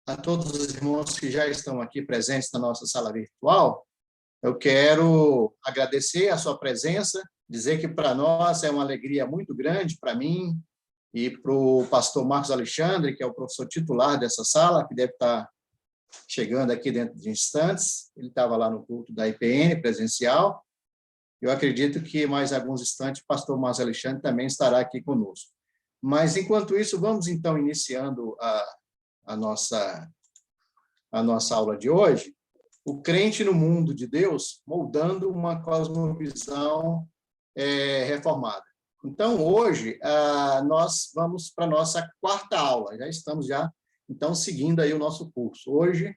a todos os irmãos que já estão aqui presentes na nossa sala virtual. Eu quero agradecer a sua presença, dizer que para nós é uma alegria muito grande, para mim e para o pastor Marcos Alexandre, que é o professor titular dessa sala, que deve estar chegando aqui dentro de instantes. Ele estava lá no culto da IPN presencial. Eu acredito que mais alguns instantes o pastor Marcos Alexandre também estará aqui conosco. Mas, enquanto isso, vamos então iniciando a nossa aula de hoje. O crente no mundo de Deus, moldando uma cosmovisão reformada. Então, hoje, nós vamos para a nossa quarta aula. Já estamos então, seguindo aí o nosso curso. Hoje,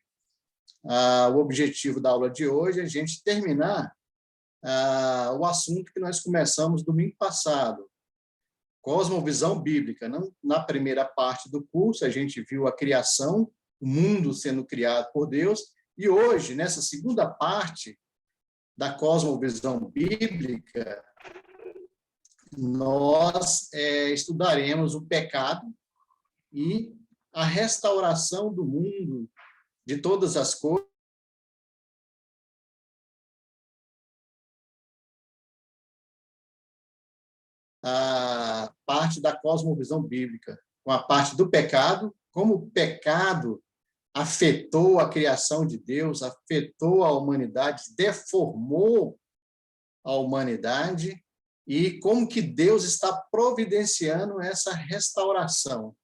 o objetivo da aula de hoje é a gente terminar o assunto que nós começamos domingo passado, cosmovisão bíblica. Na primeira parte do curso, a gente viu a criação, o mundo sendo criado por Deus, e hoje, nessa segunda parte da cosmovisão bíblica, nós estudaremos o pecado e a restauração do mundo, de todas as coisas, a parte da cosmovisão bíblica, com a parte do pecado, como o pecado afetou a criação de Deus, afetou a humanidade, deformou a humanidade, e como que Deus está providenciando essa restauração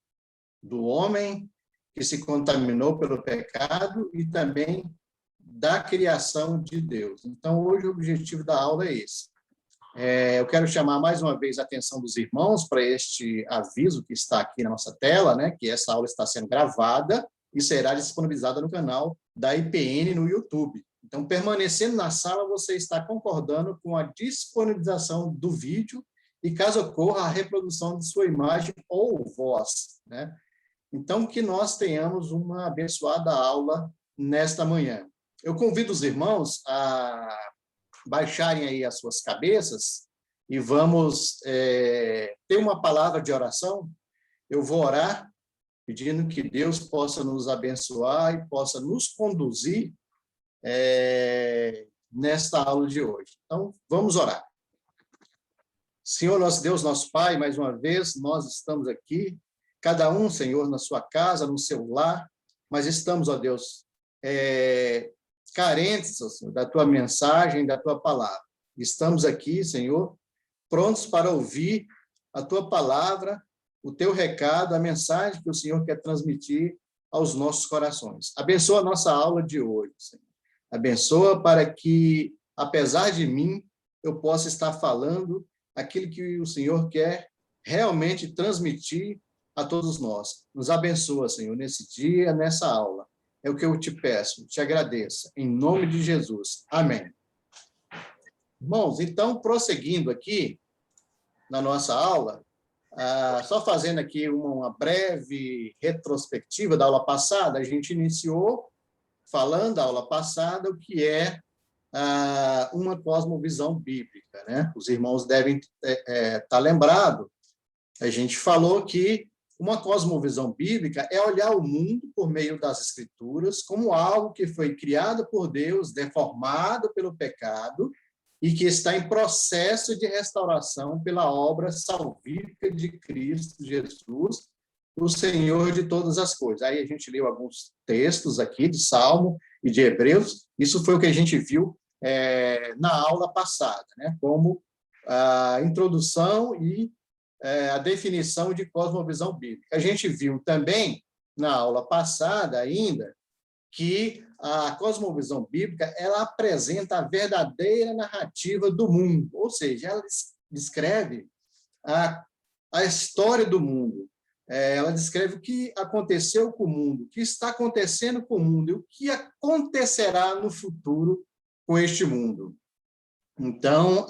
do homem que se contaminou pelo pecado e também da criação de Deus. Então, hoje o objetivo da aula é esse. Eu quero chamar mais uma vez a atenção dos irmãos para este aviso que está aqui na nossa tela, né, que essa aula está sendo gravada e será disponibilizada no canal da IPN no YouTube. Então, permanecendo na sala, você está concordando com a disponibilização do vídeo e, caso ocorra, a reprodução de sua imagem ou voz, né? Então, que nós tenhamos uma abençoada aula nesta manhã. Eu convido os irmãos a baixarem aí as suas cabeças e vamos ter uma palavra de oração. Eu vou orar pedindo que Deus possa nos abençoar e possa nos conduzir nesta aula de hoje. Então, vamos orar. Senhor, nosso Deus, nosso Pai, mais uma vez, nós estamos aqui, cada um, Senhor, na sua casa, no seu lar, mas estamos, ó Deus, carentes, ó Senhor, da tua mensagem, da tua palavra. Estamos aqui, Senhor, prontos para ouvir a tua palavra, o teu recado, a mensagem que o Senhor quer transmitir aos nossos corações. Abençoa a nossa aula de hoje, Senhor. Abençoa para que, apesar de mim, eu possa estar falando aquilo que o Senhor quer realmente transmitir a todos nós. Nos abençoa, Senhor, nesse dia, nessa aula. É o que eu te peço, te agradeço. Em nome de Jesus. Amém. Irmãos, então, prosseguindo aqui na nossa aula, só fazendo aqui uma breve retrospectiva da aula passada, a gente iniciou falando da aula passada o que é uma cosmovisão bíblica, né? Os irmãos devem estar lembrados. A gente falou que uma cosmovisão bíblica é olhar o mundo por meio das Escrituras como algo que foi criado por Deus, deformado pelo pecado e que está em processo de restauração pela obra salvífica de Cristo Jesus, o Senhor de todas as coisas. Aí a gente leu alguns textos aqui de Salmo e de Hebreus. Isso foi o que a gente viu na aula passada, né? Como a introdução e a definição de cosmovisão bíblica. A gente viu também, na aula passada ainda, que a cosmovisão bíblica ela apresenta a verdadeira narrativa do mundo, ou seja, ela descreve a história do mundo, ela descreve o que aconteceu com o mundo, o que está acontecendo com o mundo e o que acontecerá no futuro com este mundo. Então,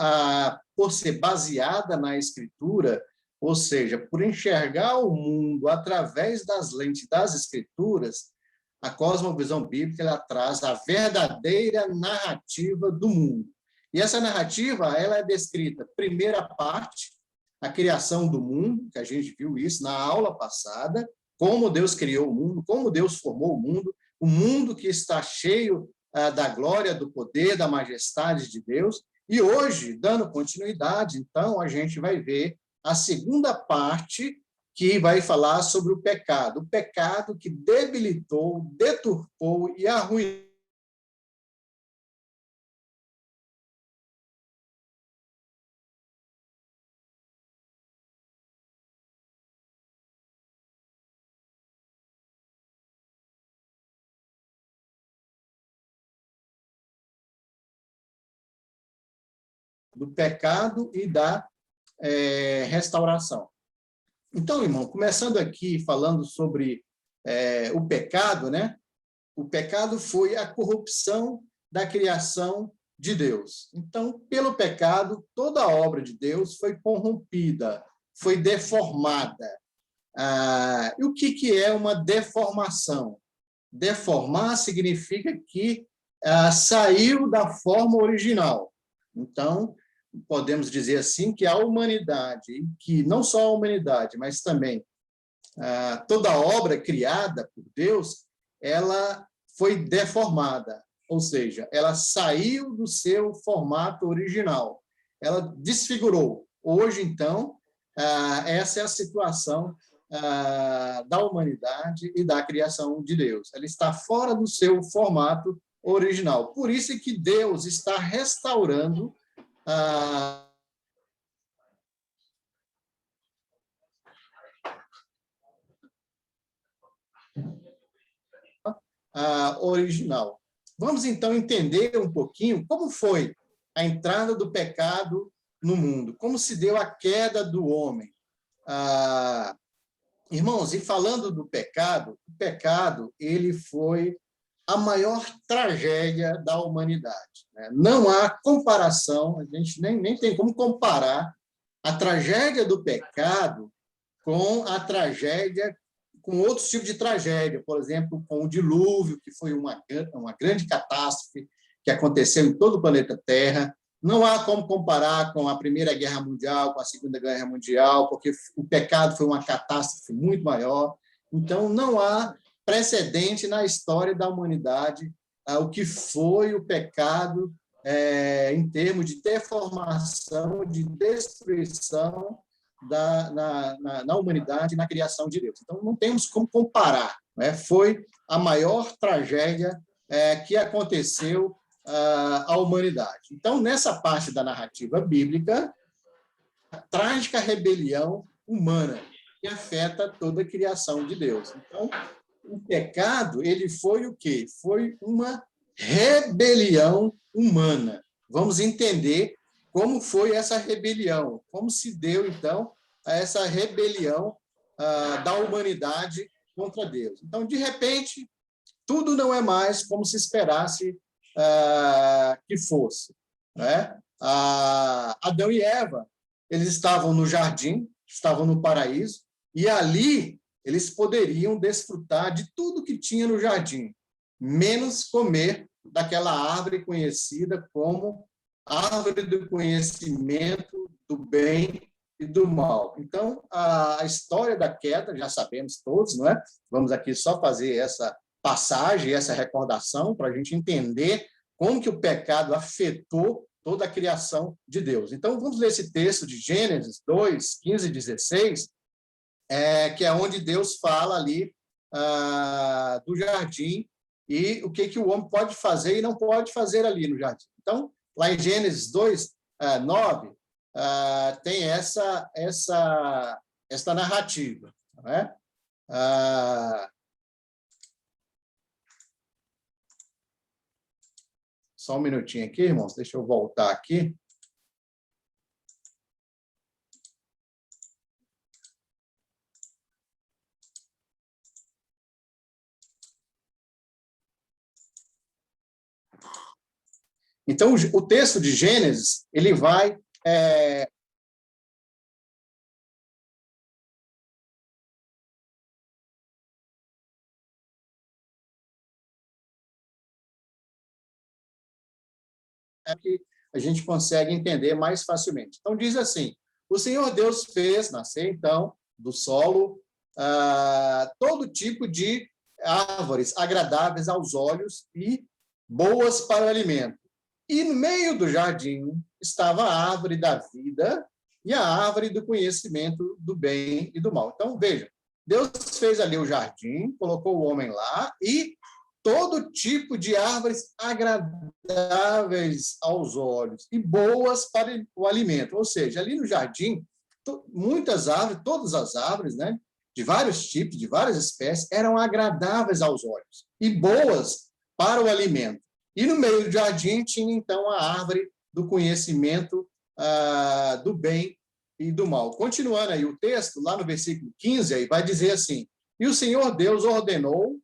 por ser baseada na Escritura, ou seja, por enxergar o mundo através das lentes das Escrituras, a cosmovisão bíblica ela traz a verdadeira narrativa do mundo. E essa narrativa ela é descrita, primeira parte, a criação do mundo, que a gente viu isso na aula passada, como Deus criou o mundo, como Deus formou o mundo que está cheio da glória, do poder, da majestade de Deus. E hoje, dando continuidade, então, a gente vai ver a segunda parte, que vai falar sobre o pecado que debilitou, deturpou e arruinou do pecado e da restauração. Então, irmão, começando aqui falando sobre o pecado, né? O pecado foi a corrupção da criação de Deus. Então, pelo pecado, toda a obra de Deus foi corrompida, foi deformada. E o que é uma deformação? Deformar significa que saiu da forma original. Então, podemos dizer assim que a humanidade, que não só a humanidade, mas também toda a obra criada por Deus, ela foi deformada, ou seja, ela saiu do seu formato original, ela desfigurou. Hoje, então, essa é a situação da humanidade e da criação de Deus. Ela está fora do seu formato original. Por isso é que Deus está restaurando original. Vamos, então, entender um pouquinho como foi a entrada do pecado no mundo, como se deu a queda do homem. Irmãos, e falando do pecado, o pecado ele foi a maior tragédia da humanidade, né? Não há comparação, a gente nem tem como comparar a tragédia do pecado com a tragédia, com outros tipos de tragédia, por exemplo, com o dilúvio, que foi uma grande catástrofe que aconteceu em todo o planeta Terra. Não há como comparar com a Primeira Guerra Mundial, com a Segunda Guerra Mundial, porque o pecado foi uma catástrofe muito maior. Então, não há precedente na história da humanidade o que foi o pecado em termos de deformação, de destruição na humanidade, na criação de Deus. Então, não temos como comparar. Né? Foi a maior tragédia que aconteceu à humanidade. Então, nessa parte da narrativa bíblica, a trágica rebelião humana que afeta toda a criação de Deus. Então, o pecado, ele foi o quê? Foi uma rebelião humana. Vamos entender como foi essa rebelião, como se deu, então, essa rebelião da humanidade contra Deus. Então, de repente, tudo não é mais como se esperasse que fosse. Né? Adão e Eva, eles estavam no jardim, estavam no paraíso, e ali eles poderiam desfrutar de tudo que tinha no jardim, menos comer daquela árvore conhecida como árvore do conhecimento do bem e do mal. Então, a história da queda, já sabemos todos, não é? Vamos aqui só fazer essa passagem, essa recordação, para a gente entender como que o pecado afetou toda a criação de Deus. Então, vamos ler esse texto de Gênesis 2, 15 e 16, que é onde Deus fala ali do jardim e o que o homem pode fazer e não pode fazer ali no jardim. Então, lá em Gênesis 2, 9, tem essa narrativa. Não é? Só um minutinho aqui, irmãos, deixa eu voltar aqui. Então, o texto de Gênesis, ele vai que a gente consegue entender mais facilmente. Então, diz assim, o Senhor Deus fez nascer, então, do solo todo tipo de árvores agradáveis aos olhos e boas para o alimento. E no meio do jardim estava a árvore da vida e a árvore do conhecimento do bem e do mal. Então, veja, Deus fez ali o jardim, colocou o homem lá e todo tipo de árvores agradáveis aos olhos e boas para o alimento. Ou seja, ali no jardim, muitas árvores, todas as árvores, né, de vários tipos, de várias espécies, eram agradáveis aos olhos e boas para o alimento. E no meio do jardim tinha, então, a árvore do conhecimento do bem e do mal. Continuando aí o texto, lá no versículo 15, aí vai dizer assim: e o Senhor Deus ordenou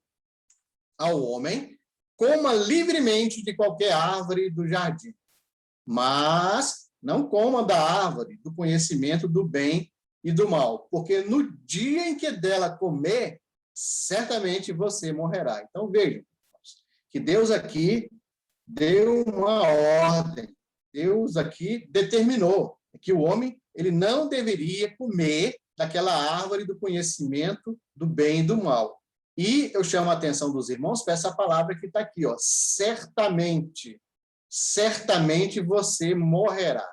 ao homem: coma livremente de qualquer árvore do jardim, mas não coma da árvore do conhecimento do bem e do mal, porque no dia em que dela comer, certamente você morrerá. Então, vejam que Deus aqui deu uma ordem, Deus aqui determinou que o homem ele não deveria comer daquela árvore do conhecimento do bem e do mal. E eu chamo a atenção dos irmãos para essa palavra que está aqui, ó, certamente, certamente você morrerá.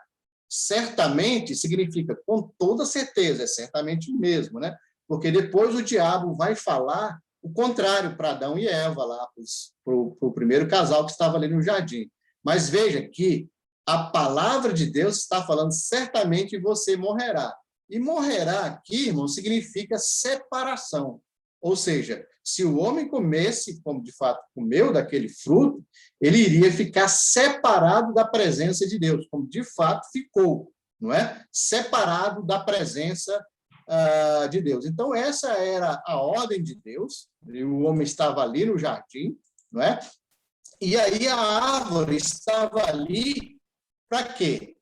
Certamente significa com toda certeza, é certamente mesmo, né? Porque depois o diabo vai falar o contrário para Adão e Eva, lá para o primeiro casal que estava ali no jardim. Mas veja que a palavra de Deus está falando, certamente você morrerá. E morrerá aqui, irmão, significa separação. Ou seja, se o homem comesse, como de fato comeu daquele fruto, ele iria ficar separado da presença de Deus, como de fato ficou, não é? Separado da presença de Deus. Então, essa era a ordem de Deus, e o homem estava ali no jardim, não é? E aí a árvore estava ali para quê?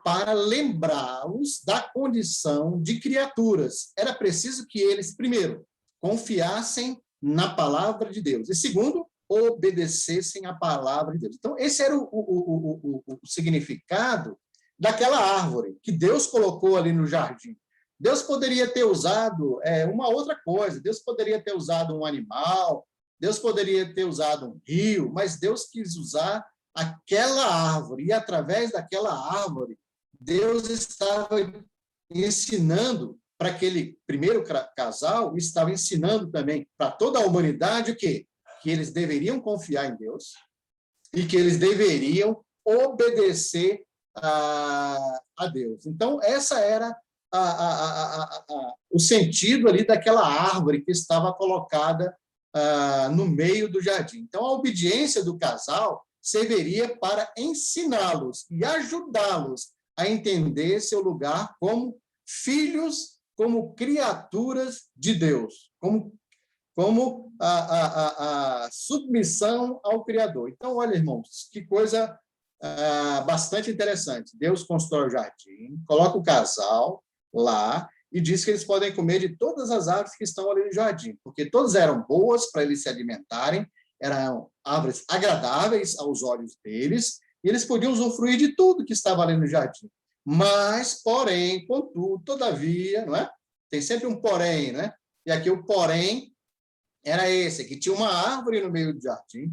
Para lembrá-los da condição de criaturas. Era preciso que eles, primeiro, confiassem na palavra de Deus, e segundo, obedecessem a palavra de Deus. Então, esse era o significado daquela árvore que Deus colocou ali no jardim. Deus poderia ter usado uma outra coisa, Deus poderia ter usado um animal, Deus poderia ter usado um rio, mas Deus quis usar aquela árvore, e através daquela árvore, Deus estava ensinando para aquele primeiro casal, estava ensinando também para toda a humanidade o quê? Que eles deveriam confiar em Deus e que eles deveriam obedecer a Deus. Então, essa era o sentido ali daquela árvore que estava colocada no meio do jardim. Então, a obediência do casal serviria para ensiná-los e ajudá-los a entender seu lugar como filhos, como criaturas de Deus, como a submissão ao Criador. Então, olha, irmãos, que coisa bastante interessante. Deus constrói o jardim, coloca o casal lá e diz que eles podem comer de todas as árvores que estão ali no jardim, porque todas eram boas para eles se alimentarem, eram árvores agradáveis aos olhos deles, e eles podiam usufruir de tudo que estava ali no jardim. Mas, porém, contudo, todavia, não é? Tem sempre um porém, né? E aqui o porém era esse, que tinha uma árvore no meio do jardim,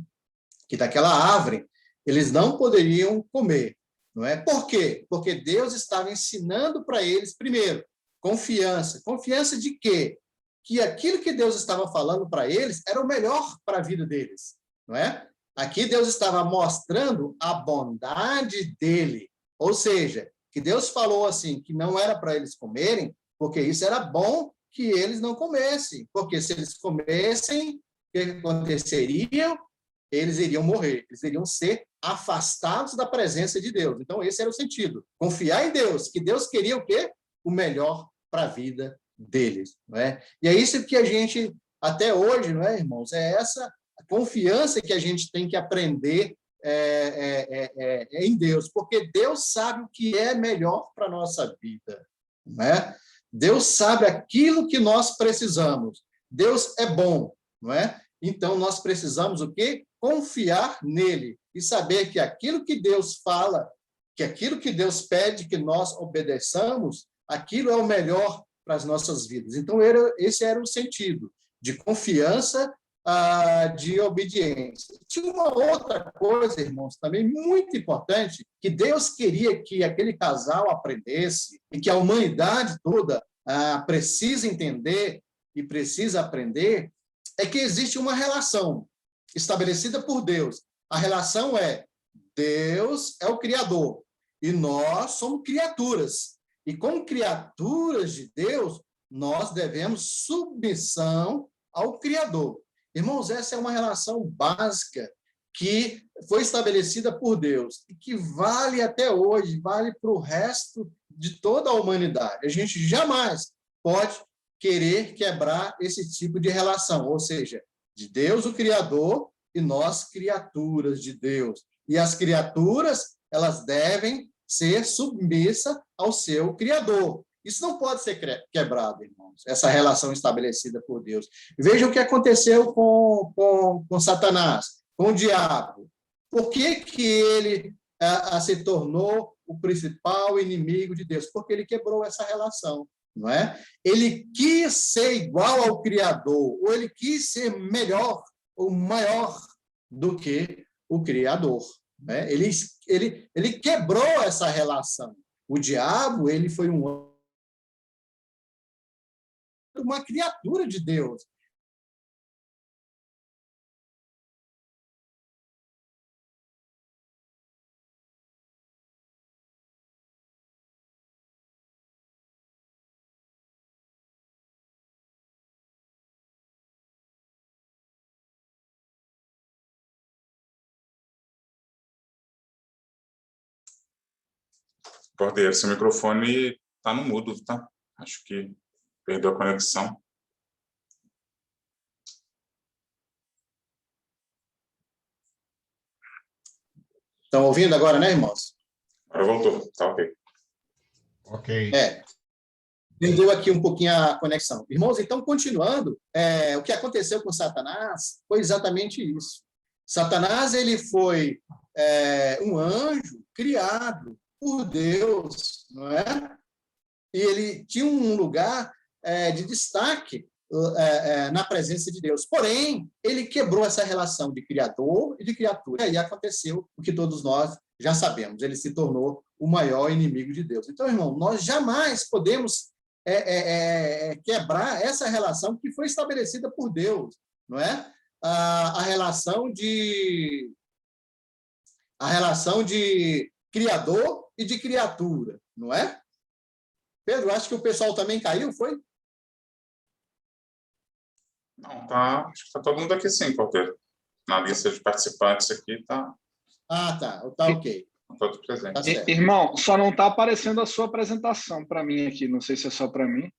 que daquela árvore eles não poderiam comer, não é? Por quê? Porque Deus estava ensinando para eles, primeiro, confiança. Confiança de quê? Que aquilo que Deus estava falando para eles era o melhor para a vida deles, não é? Aqui Deus estava mostrando a bondade dele, ou seja, que Deus falou assim, que não era para eles comerem, porque isso era bom que eles não comessem, porque se eles comessem, o que aconteceria? Eles iriam morrer, eles iriam ser afastados da presença de Deus. Então, esse era o sentido. Confiar em Deus, que Deus queria o quê? O melhor para a vida deles. Não é? E é isso que a gente, até hoje, não é, irmãos? É essa confiança que a gente tem que aprender em Deus, porque Deus sabe o que é melhor para a nossa vida. Não é? Deus sabe aquilo que nós precisamos. Deus é bom, não é? Então, nós precisamos o quê? Confiar nele e saber que aquilo que Deus fala, que aquilo que Deus pede que nós obedeçamos, aquilo é o melhor para as nossas vidas. Então, esse era o sentido de confiança, de obediência. Tinha uma outra coisa, irmãos, também muito importante, que Deus queria que aquele casal aprendesse e que a humanidade toda precisa entender e precisa aprender, é que existe uma relação estabelecida por Deus. A relação é: Deus é o Criador e nós somos criaturas. E como criaturas de Deus, nós devemos submissão ao Criador. Irmãos, essa é uma relação básica que foi estabelecida por Deus e que vale até hoje, vale para o resto de toda a humanidade. A gente jamais pode querer quebrar esse tipo de relação, ou seja, de Deus, o Criador, e nós, criaturas de Deus. E as criaturas, elas devem ser submissas ao seu Criador. Isso não pode ser quebrado, irmãos, essa relação estabelecida por Deus. Veja o que aconteceu com Satanás, com o diabo. Por que ele se tornou o principal inimigo de Deus? Porque ele quebrou essa relação, não é? Ele quis ser igual ao Criador, ou ele quis ser melhor ou maior do que o Criador. Né? Ele quebrou essa relação. O diabo, ele foi uma criatura de Deus. Cordeiro, seu microfone está no mudo, tá? Acho que perdeu a conexão. Estão ouvindo agora, né, irmãos? Agora voltou, tá ok. Ok. Perdeu aqui um pouquinho a conexão. Irmãos, então, continuando, o que aconteceu com Satanás foi exatamente isso. Satanás, ele foi um anjo criado por Deus, não é? E ele tinha um lugar de destaque na presença de Deus. Porém, ele quebrou essa relação de criador e de criatura. E aí aconteceu o que todos nós já sabemos. Ele se tornou o maior inimigo de Deus. Então, irmão, nós jamais podemos quebrar essa relação que foi estabelecida por Deus, não é? A relação de criador e de criatura, não é? Pedro, acho que o pessoal também caiu, foi? Não, tá. Acho que está todo mundo aqui sim, Cordeiro. Na lista de participantes aqui tá. Tá ok. Todos presentes. Tá, irmão, só não está aparecendo a sua apresentação para mim aqui. Não sei se é só para mim.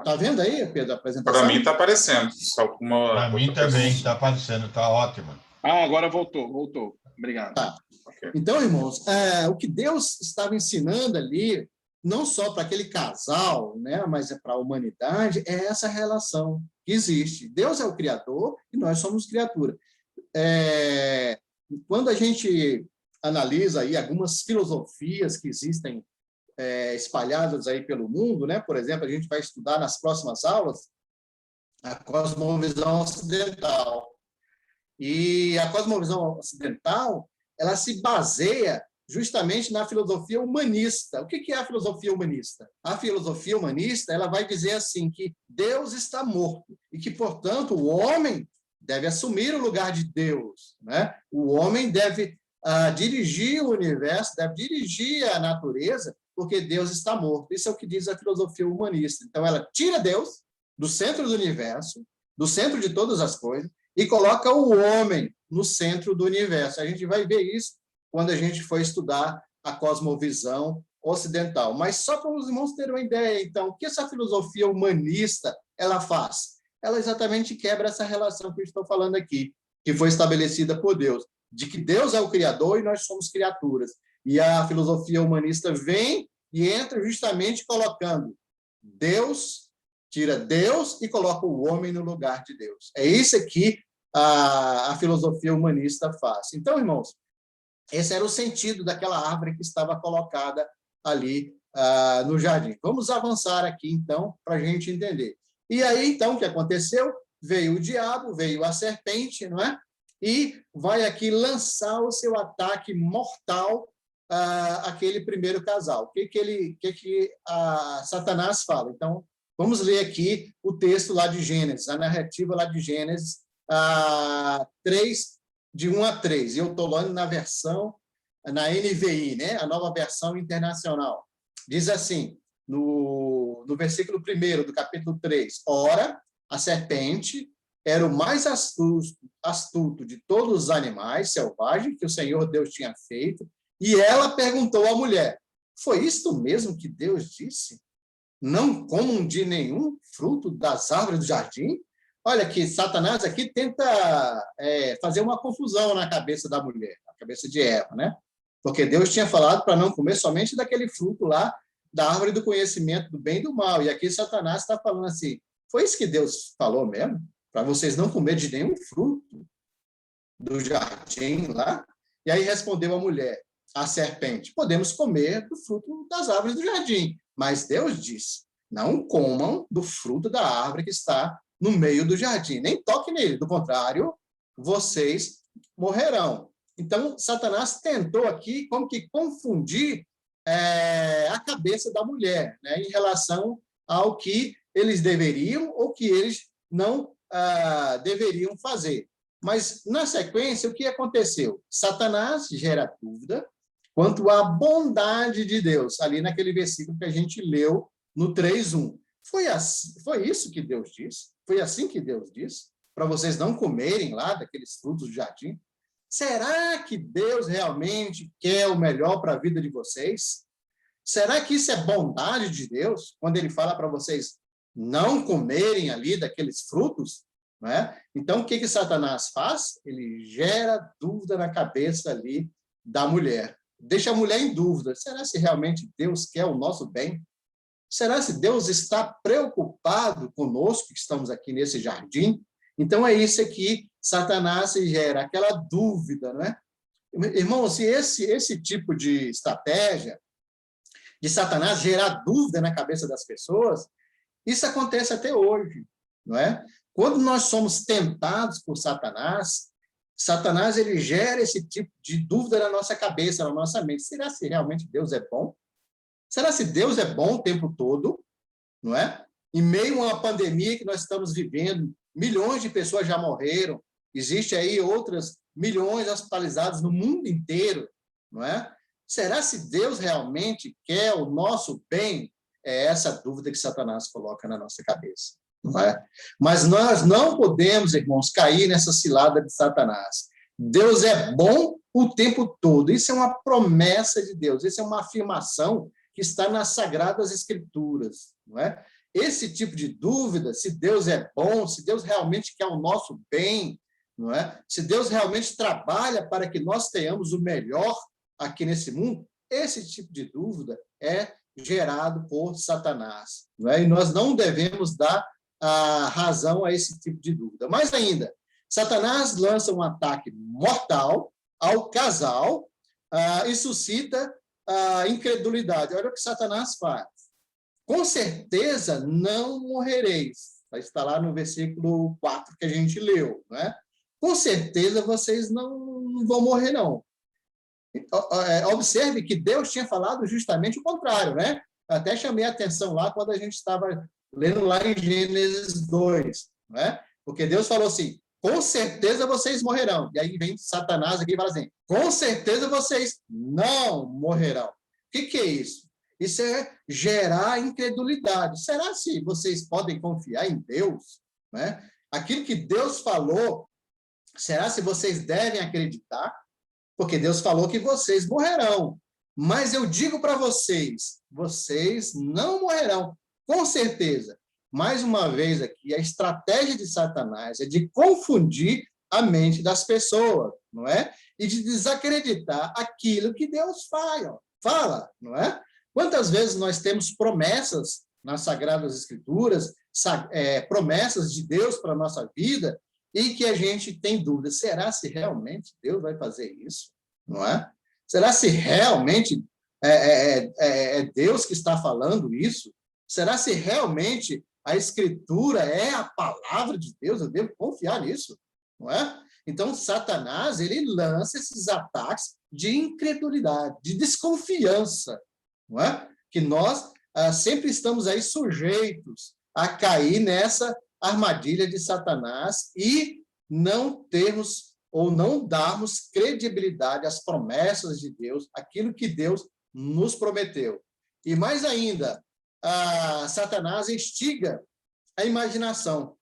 Tá vendo aí, Pedro, a apresentação? Para mim está aparecendo. Para mim também está aparecendo, está ótimo. Agora voltou. Obrigado. Tá. Okay. Então, irmãos, o que Deus estava ensinando ali, não só para aquele casal, né, mas para a humanidade, é essa relação que existe. Deus é o Criador e nós somos criatura. Quando a gente analisa aí algumas filosofias que existem espalhadas aí pelo mundo, né? Por exemplo, a gente vai estudar nas próximas aulas a cosmovisão ocidental. E a cosmovisão ocidental, ela se baseia justamente na filosofia humanista. O que é a filosofia humanista? A filosofia humanista, ela vai dizer assim, que Deus está morto e que, portanto, o homem deve assumir o lugar de Deus, né? O homem deve dirigir o universo, deve dirigir a natureza, porque Deus está morto. Isso é o que diz a filosofia humanista. Então, ela tira Deus do centro do universo, do centro de todas as coisas, e coloca o homem no centro do universo. A gente vai ver isso quando a gente for estudar a cosmovisão ocidental. Mas só para os irmãos terem uma ideia, então, o que essa filosofia humanista ela faz? Ela exatamente quebra essa relação que eu estou falando aqui, que foi estabelecida por Deus, de que Deus é o Criador e nós somos criaturas. E a filosofia humanista vem e entra justamente colocando Deus, tira Deus e coloca o homem no lugar de Deus. É isso que a filosofia humanista faz. Então, irmãos, esse era o sentido daquela árvore que estava colocada ali no jardim. Vamos avançar aqui, então, para a gente entender. E aí, então, o que aconteceu? Veio o diabo, veio a serpente, não é? E vai aqui lançar o seu ataque mortal àquele primeiro casal. O que Satanás fala? Então, vamos ler aqui o texto lá de Gênesis, a narrativa lá de Gênesis 3, de 1 a 3. Eu estou lendo na versão, na NVI, né? A nova versão internacional. Diz assim, no versículo 1 do capítulo 3, ora, a serpente era o mais astuto de todos os animais selvagens que o Senhor Deus tinha feito, e ela perguntou à mulher, foi isto mesmo que Deus disse? Não comam de nenhum fruto das árvores do jardim? Olha que Satanás aqui tenta fazer uma confusão na cabeça da mulher, na cabeça de Eva, né? Porque Deus tinha falado para não comer somente daquele fruto lá, da árvore do conhecimento do bem e do mal. E aqui Satanás está falando assim, foi isso que Deus falou mesmo? Para vocês não comerem de nenhum fruto do jardim lá? E aí respondeu a mulher, a serpente, podemos comer do fruto das árvores do jardim. Mas Deus disse, não comam do fruto da árvore que está no meio do jardim, nem toquem nele, do contrário, vocês morrerão. Então, Satanás tentou aqui como que confundir a cabeça da mulher, né, em relação ao que eles deveriam ou que eles não deveriam fazer. Mas, na sequência, o que aconteceu? Satanás gera dúvida quanto à bondade de Deus, ali naquele versículo que a gente leu no 3:1. Foi isso que Deus disse? Foi assim que Deus disse? Para vocês não comerem lá daqueles frutos do jardim? Será que Deus realmente quer o melhor para a vida de vocês? Será que isso é bondade de Deus, quando ele fala para vocês não comerem ali daqueles frutos? Não é? Então, o que Satanás faz? Ele gera dúvida na cabeça ali da mulher. Deixa a mulher em dúvida. Será se realmente Deus quer o nosso bem? Será se Deus está preocupado conosco que estamos aqui nesse jardim? Então, é isso que Satanás gera, aquela dúvida, não é? Irmãos, se esse tipo de estratégia de Satanás gerar dúvida na cabeça das pessoas, isso acontece até hoje, não é? Quando nós somos tentados por Satanás, Satanás ele gera esse tipo de dúvida na nossa cabeça, na nossa mente. Será se realmente Deus é bom? Será se Deus é bom o tempo todo? Não é? Em meio a uma pandemia que nós estamos vivendo, milhões de pessoas já morreram, existe aí outras milhões hospitalizadas no mundo inteiro, não é? Será se Deus realmente quer o nosso bem? É essa dúvida que Satanás coloca na nossa cabeça, não é? Mas nós não podemos, irmãos, cair nessa cilada de Satanás. Deus é bom o tempo todo. Isso é uma promessa de Deus, isso é uma afirmação que está nas Sagradas Escrituras, não é? Esse tipo de dúvida, se Deus é bom, se Deus realmente quer o nosso bem, não é? Se Deus realmente trabalha para que nós tenhamos o melhor aqui nesse mundo, esse tipo de dúvida é gerado por Satanás, não é? E nós não devemos dar a razão a esse tipo de dúvida. Mais ainda, Satanás lança um ataque mortal ao casal e suscita a incredulidade. Olha o que Satanás faz. Com certeza não morrereis. Está lá no versículo 4 que a gente leu, né? Com certeza vocês não vão morrer, não. Observe que Deus tinha falado justamente o contrário, né? Até chamei a atenção lá quando a gente estava lendo lá em Gênesis 2, né? Porque Deus falou assim, com certeza vocês morrerão. E aí vem Satanás aqui e fala assim, com certeza vocês não morrerão. O que é isso? Isso é gerar incredulidade. Será se vocês podem confiar em Deus? Né? Aquilo que Deus falou, será se vocês devem acreditar? Porque Deus falou que vocês morrerão. Mas eu digo para vocês, vocês não morrerão, com certeza. Mais uma vez aqui, a estratégia de Satanás é de confundir a mente das pessoas, não é? E de desacreditar aquilo que Deus fala, não é? Quantas vezes nós temos promessas nas Sagradas Escrituras, promessas de Deus para a nossa vida, e que a gente tem dúvida, será se realmente Deus vai fazer isso? Não é? Será se realmente É Deus que está falando isso? Será se realmente a Escritura é a palavra de Deus? Eu devo confiar nisso, não é? Então, Satanás, ele lança esses ataques de incredulidade, de desconfiança, não é? Que nós sempre estamos aí sujeitos a cair nessa armadilha de Satanás e não termos ou não darmos credibilidade às promessas de Deus, aquilo que Deus nos prometeu. E mais ainda, Satanás instiga a imaginação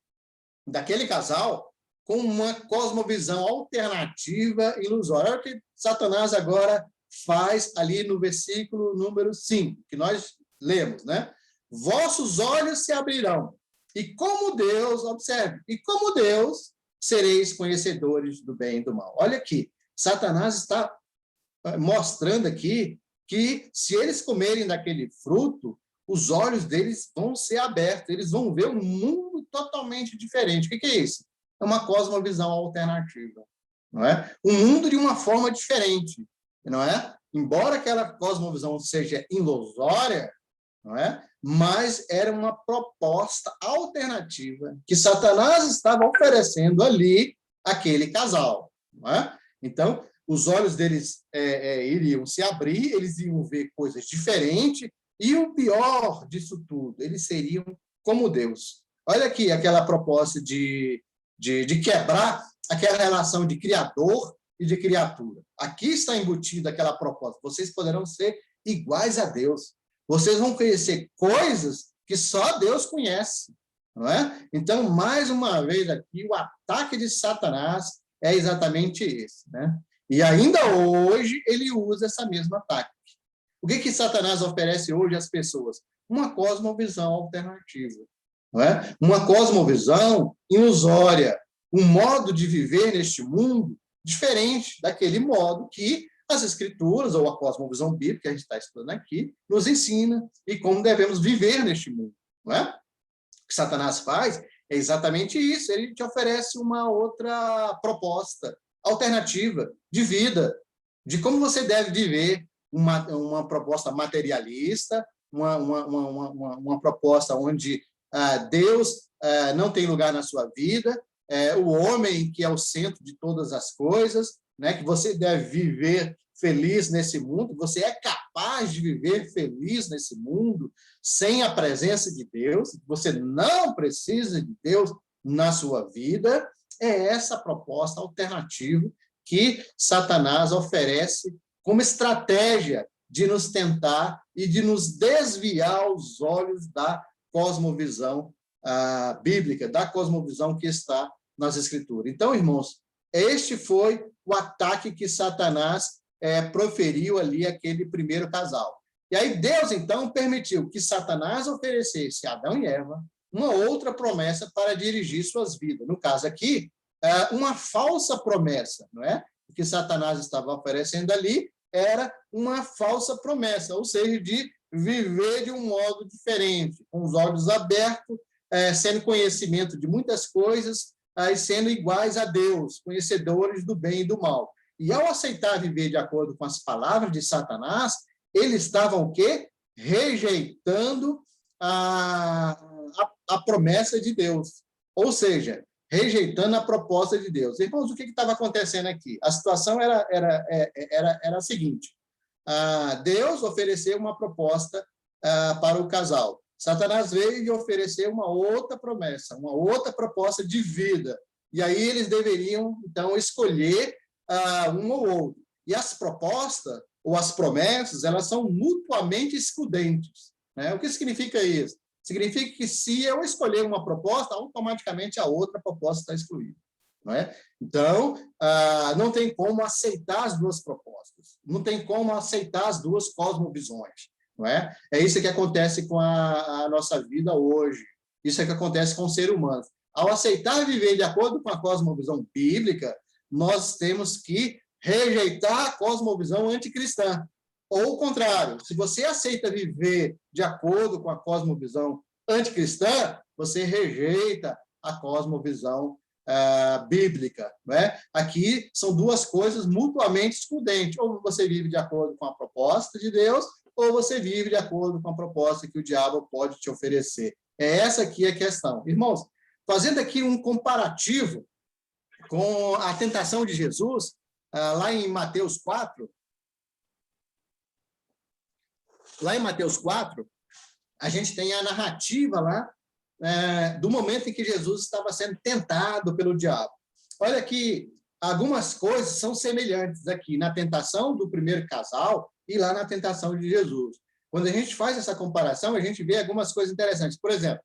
daquele casal com uma cosmovisão alternativa ilusória. Olha o que Satanás agora faz ali no versículo número 5, que nós lemos, né? Vossos olhos se abrirão, e como Deus, observe, e como Deus sereis conhecedores do bem e do mal. Olha aqui, Satanás está mostrando aqui que se eles comerem daquele fruto, os olhos deles vão ser abertos, eles vão ver um mundo totalmente diferente. O que é isso? É uma cosmovisão alternativa, não é? Um mundo de uma forma diferente, não é? Embora aquela cosmovisão seja ilusória, não é? Mas era uma proposta alternativa que Satanás estava oferecendo ali àquele casal, não é? Então, os olhos deles iriam se abrir, eles iam ver coisas diferentes, e o pior disso tudo, eles seriam como Deus. Olha aqui aquela proposta de quebrar aquela relação de criador e de criatura. Aqui está embutida aquela proposta. Vocês poderão ser iguais a Deus. Vocês vão conhecer coisas que só Deus conhece, não é? Então, mais uma vez aqui, o ataque de Satanás é exatamente esse, né? E ainda hoje ele usa essa mesma tática. O que Satanás oferece hoje às pessoas? Uma cosmovisão alternativa, não é? Uma cosmovisão ilusória, um modo de viver neste mundo diferente daquele modo que as Escrituras, ou a cosmovisão bíblica que a gente está estudando aqui, nos ensina e como devemos viver neste mundo, não é? O que Satanás faz é exatamente isso, ele te oferece uma outra proposta alternativa de vida, de como você deve viver, uma proposta materialista, uma proposta onde Deus não tem lugar na sua vida, o homem que é o centro de todas as coisas, né, que você deve viver feliz nesse mundo, você é capaz de viver feliz nesse mundo sem a presença de Deus, você não precisa de Deus na sua vida. É essa proposta alternativa que Satanás oferece como estratégia de nos tentar e de nos desviar os olhos da cosmovisão bíblica, da cosmovisão que está nas Escrituras. Então, irmãos, este foi o ataque que Satanás proferiu ali àquele primeiro casal. E aí Deus, então, permitiu que Satanás oferecesse a Adão e Eva uma outra promessa para dirigir suas vidas. No caso aqui, uma falsa promessa, não é? O que Satanás estava oferecendo ali era uma falsa promessa, ou seja, de viver de um modo diferente, com os olhos abertos, sendo conhecimento de muitas coisas, e sendo iguais a Deus, conhecedores do bem e do mal. E ao aceitar viver de acordo com as palavras de Satanás, eles estavam o quê? Rejeitando a promessa de Deus, ou seja, rejeitando a proposta de Deus. Irmãos, o que estava acontecendo aqui? A situação era a seguinte: Deus ofereceu uma proposta para o casal. Satanás veio e ofereceu uma outra promessa, uma outra proposta de vida. E aí eles deveriam, então, escolher um ou outro. E as propostas, ou as promessas, elas são mutuamente excludentes, né? O que significa isso? Significa que se eu escolher uma proposta, automaticamente a outra proposta está excluída, não é? Então, não tem como aceitar as duas propostas, não tem como aceitar as duas cosmovisões, não é? É isso que acontece com a nossa vida hoje, isso é que acontece com o ser humano. Ao aceitar viver de acordo com a cosmovisão bíblica, nós temos que rejeitar a cosmovisão anticristã. Ou o contrário, se você aceita viver de acordo com a cosmovisão anticristã, você rejeita a cosmovisão bíblica. Não é? Aqui são duas coisas mutuamente excludentes. Ou você vive de acordo com a proposta de Deus, ou você vive de acordo com a proposta que o diabo pode te oferecer. É essa aqui a questão. Irmãos, fazendo aqui um comparativo com a tentação de Jesus, lá em Mateus 4, a gente tem a narrativa lá do momento em que Jesus estava sendo tentado pelo diabo. Olha que algumas coisas são semelhantes aqui na tentação do primeiro casal e lá na tentação de Jesus. Quando a gente faz essa comparação, a gente vê algumas coisas interessantes. Por exemplo,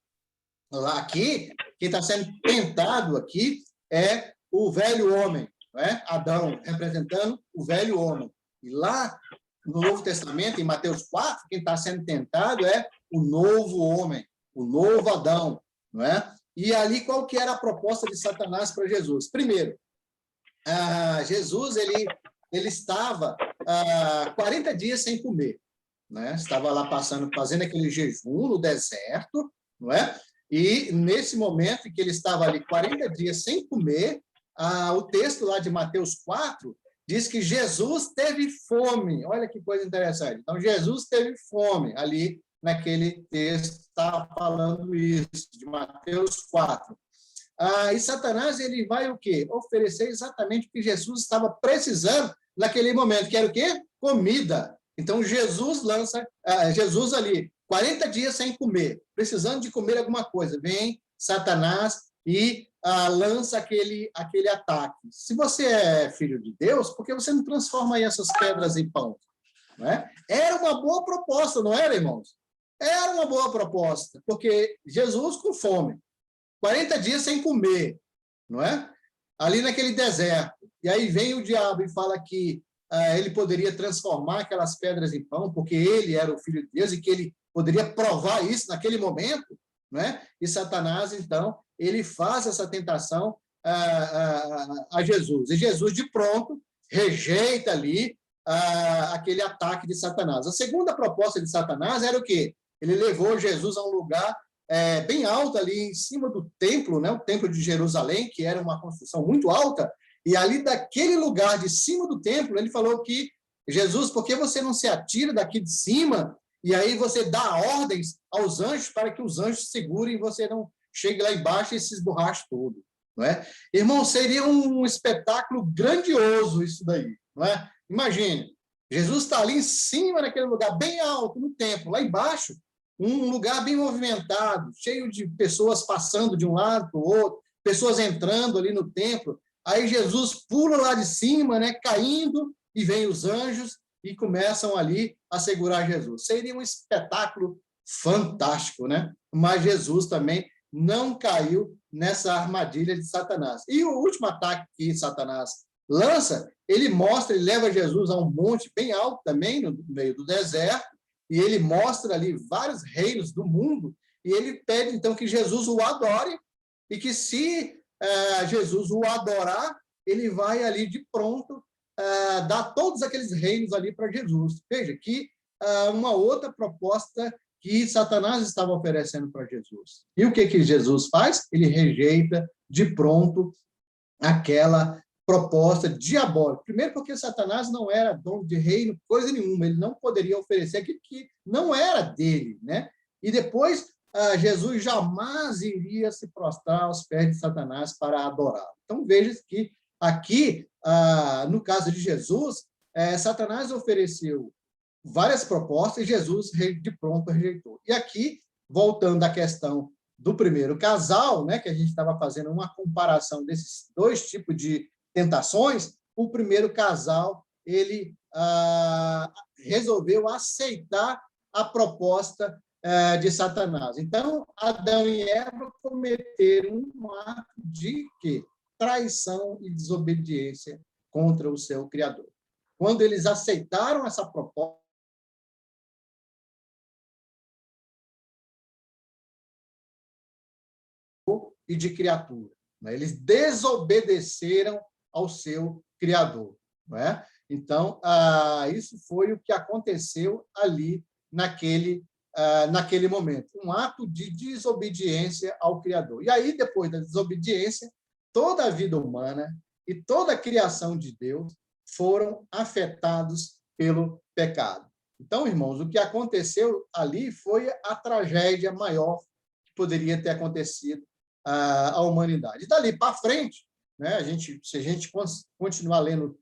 lá aqui, quem está sendo tentado aqui é o velho homem, não é? Adão, representando o velho homem. E lá no Novo Testamento, em Mateus 4, quem está sendo tentado é o novo homem, o novo Adão, não é? E ali, qual que era a proposta de Satanás para Jesus? Primeiro, Jesus ele estava 40 dias sem comer, né? Estava lá fazendo aquele jejum no deserto, não é? E nesse momento em que ele estava ali 40 dias sem comer, o texto lá de Mateus 4 diz que Jesus teve fome. Olha que coisa interessante. Então, Jesus teve fome ali naquele texto, está falando isso, de Mateus 4. E Satanás, ele vai o quê? Oferecer exatamente o que Jesus estava precisando naquele momento, que era o quê? Comida. Então, Jesus ali, 40 dias sem comer, precisando de comer alguma coisa. Vem Satanás e lança aquele ataque. Se você é filho de Deus, por que você não transforma aí essas pedras em pão? Não é? Era uma boa proposta, não era, irmãos? Era uma boa proposta, porque Jesus com fome, 40 dias sem comer, não é? Ali naquele deserto. E aí vem o diabo e fala que ele poderia transformar aquelas pedras em pão, porque ele era o Filho de Deus e que ele poderia provar isso naquele momento, não é? E Satanás, então, ele faz essa tentação a Jesus. E Jesus, de pronto, rejeita ali aquele ataque de Satanás. A segunda proposta de Satanás era o quê? Ele levou Jesus a um lugar bem alto ali em cima do templo, né? O templo de Jerusalém, que era uma construção muito alta, e ali daquele lugar de cima do templo, ele falou que, Jesus, por que você não se atira daqui de cima e aí você dá ordens aos anjos para que os anjos segurem e você não chegue lá embaixo e se esborrache todo, não é? Irmão, seria um espetáculo grandioso isso daí, não é? Imagine, Jesus está ali em cima naquele lugar bem alto, no templo, lá embaixo, um lugar bem movimentado, cheio de pessoas passando de um lado para o outro, pessoas entrando ali no templo. Aí Jesus pula lá de cima, né, caindo, e vem os anjos e começam ali a segurar Jesus. Seria um espetáculo fantástico, né? Mas Jesus também não caiu nessa armadilha de Satanás. E o último ataque que Satanás lança, ele leva Jesus a um monte bem alto também, no meio do deserto, e ele mostra ali vários reinos do mundo, e ele pede, então, que Jesus o adore, e que se Jesus o adorar, ele vai ali de pronto dar todos aqueles reinos ali para Jesus. Veja que uma outra proposta que Satanás estava oferecendo para Jesus. E o que Jesus faz? Ele rejeita de pronto aquela proposta diabólica. Primeiro porque Satanás não era dono de reino, coisa nenhuma, ele não poderia oferecer aquilo que não era dele, né? E depois, Jesus jamais iria se prostrar aos pés de Satanás para adorá-lo. Então, veja que aqui, no caso de Jesus, Satanás ofereceu várias propostas e Jesus de pronto rejeitou. E aqui, voltando à questão do primeiro casal, né, que a gente estava fazendo uma comparação desses dois tipos de tentações, o primeiro casal, ele resolveu aceitar a proposta de Satanás. Então, Adão e Eva cometeram um ato de quê? Traição e desobediência contra o seu Criador. Quando eles aceitaram essa proposta, e de criatura, né? Eles desobedeceram ao seu Criador, não é? Então, isso foi o que aconteceu ali naquele momento, um ato de desobediência ao Criador. E aí, depois da desobediência, toda a vida humana e toda a criação de Deus foram afetados pelo pecado. Então, irmãos, o que aconteceu ali foi a tragédia maior que poderia ter acontecido à humanidade. E dali para frente, né, se a gente continuar lendo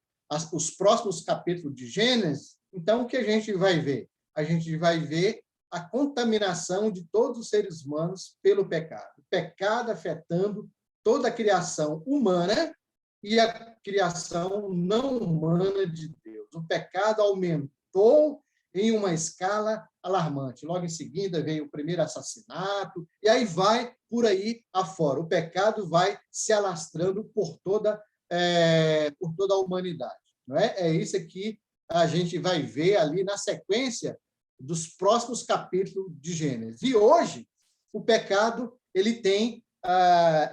os próximos capítulos de Gênesis, então o que a gente vai ver? A gente vai ver a contaminação de todos os seres humanos pelo pecado. O pecado afetando toda a criação humana e a criação não humana de Deus. O pecado aumentou em uma escala alarmante. Logo em seguida veio o primeiro assassinato, e aí vai por aí afora. O pecado vai se alastrando por toda a humanidade. Não é? É isso que a gente vai ver ali na sequência dos próximos capítulos de Gênesis. E hoje, o pecado ele tem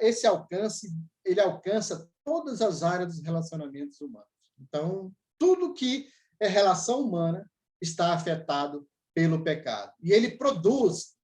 esse alcance, ele alcança todas as áreas dos relacionamentos humanos. Então, tudo que é relação humana está afetado pelo pecado. E ele produz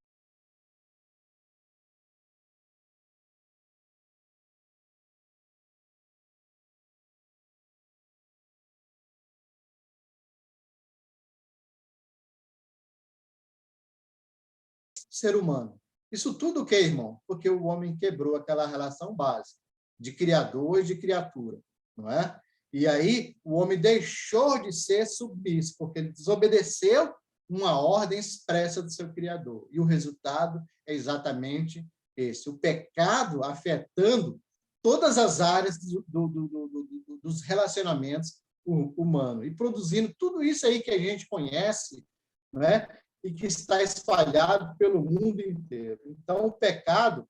ser humano. Isso tudo o que, irmão? Porque o homem quebrou aquela relação básica de criador e de criatura, não é? E aí o homem deixou de ser submisso, porque ele desobedeceu uma ordem expressa do seu Criador. E o resultado é exatamente esse. O pecado afetando todas as áreas dos relacionamentos humanos e produzindo tudo isso aí que a gente conhece, não é? E que está espalhado pelo mundo inteiro. Então, o pecado,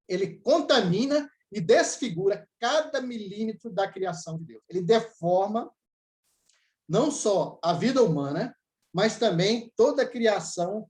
ele contamina e desfigura cada milímetro da criação de Deus. Ele deforma não só a vida humana, mas também toda a criação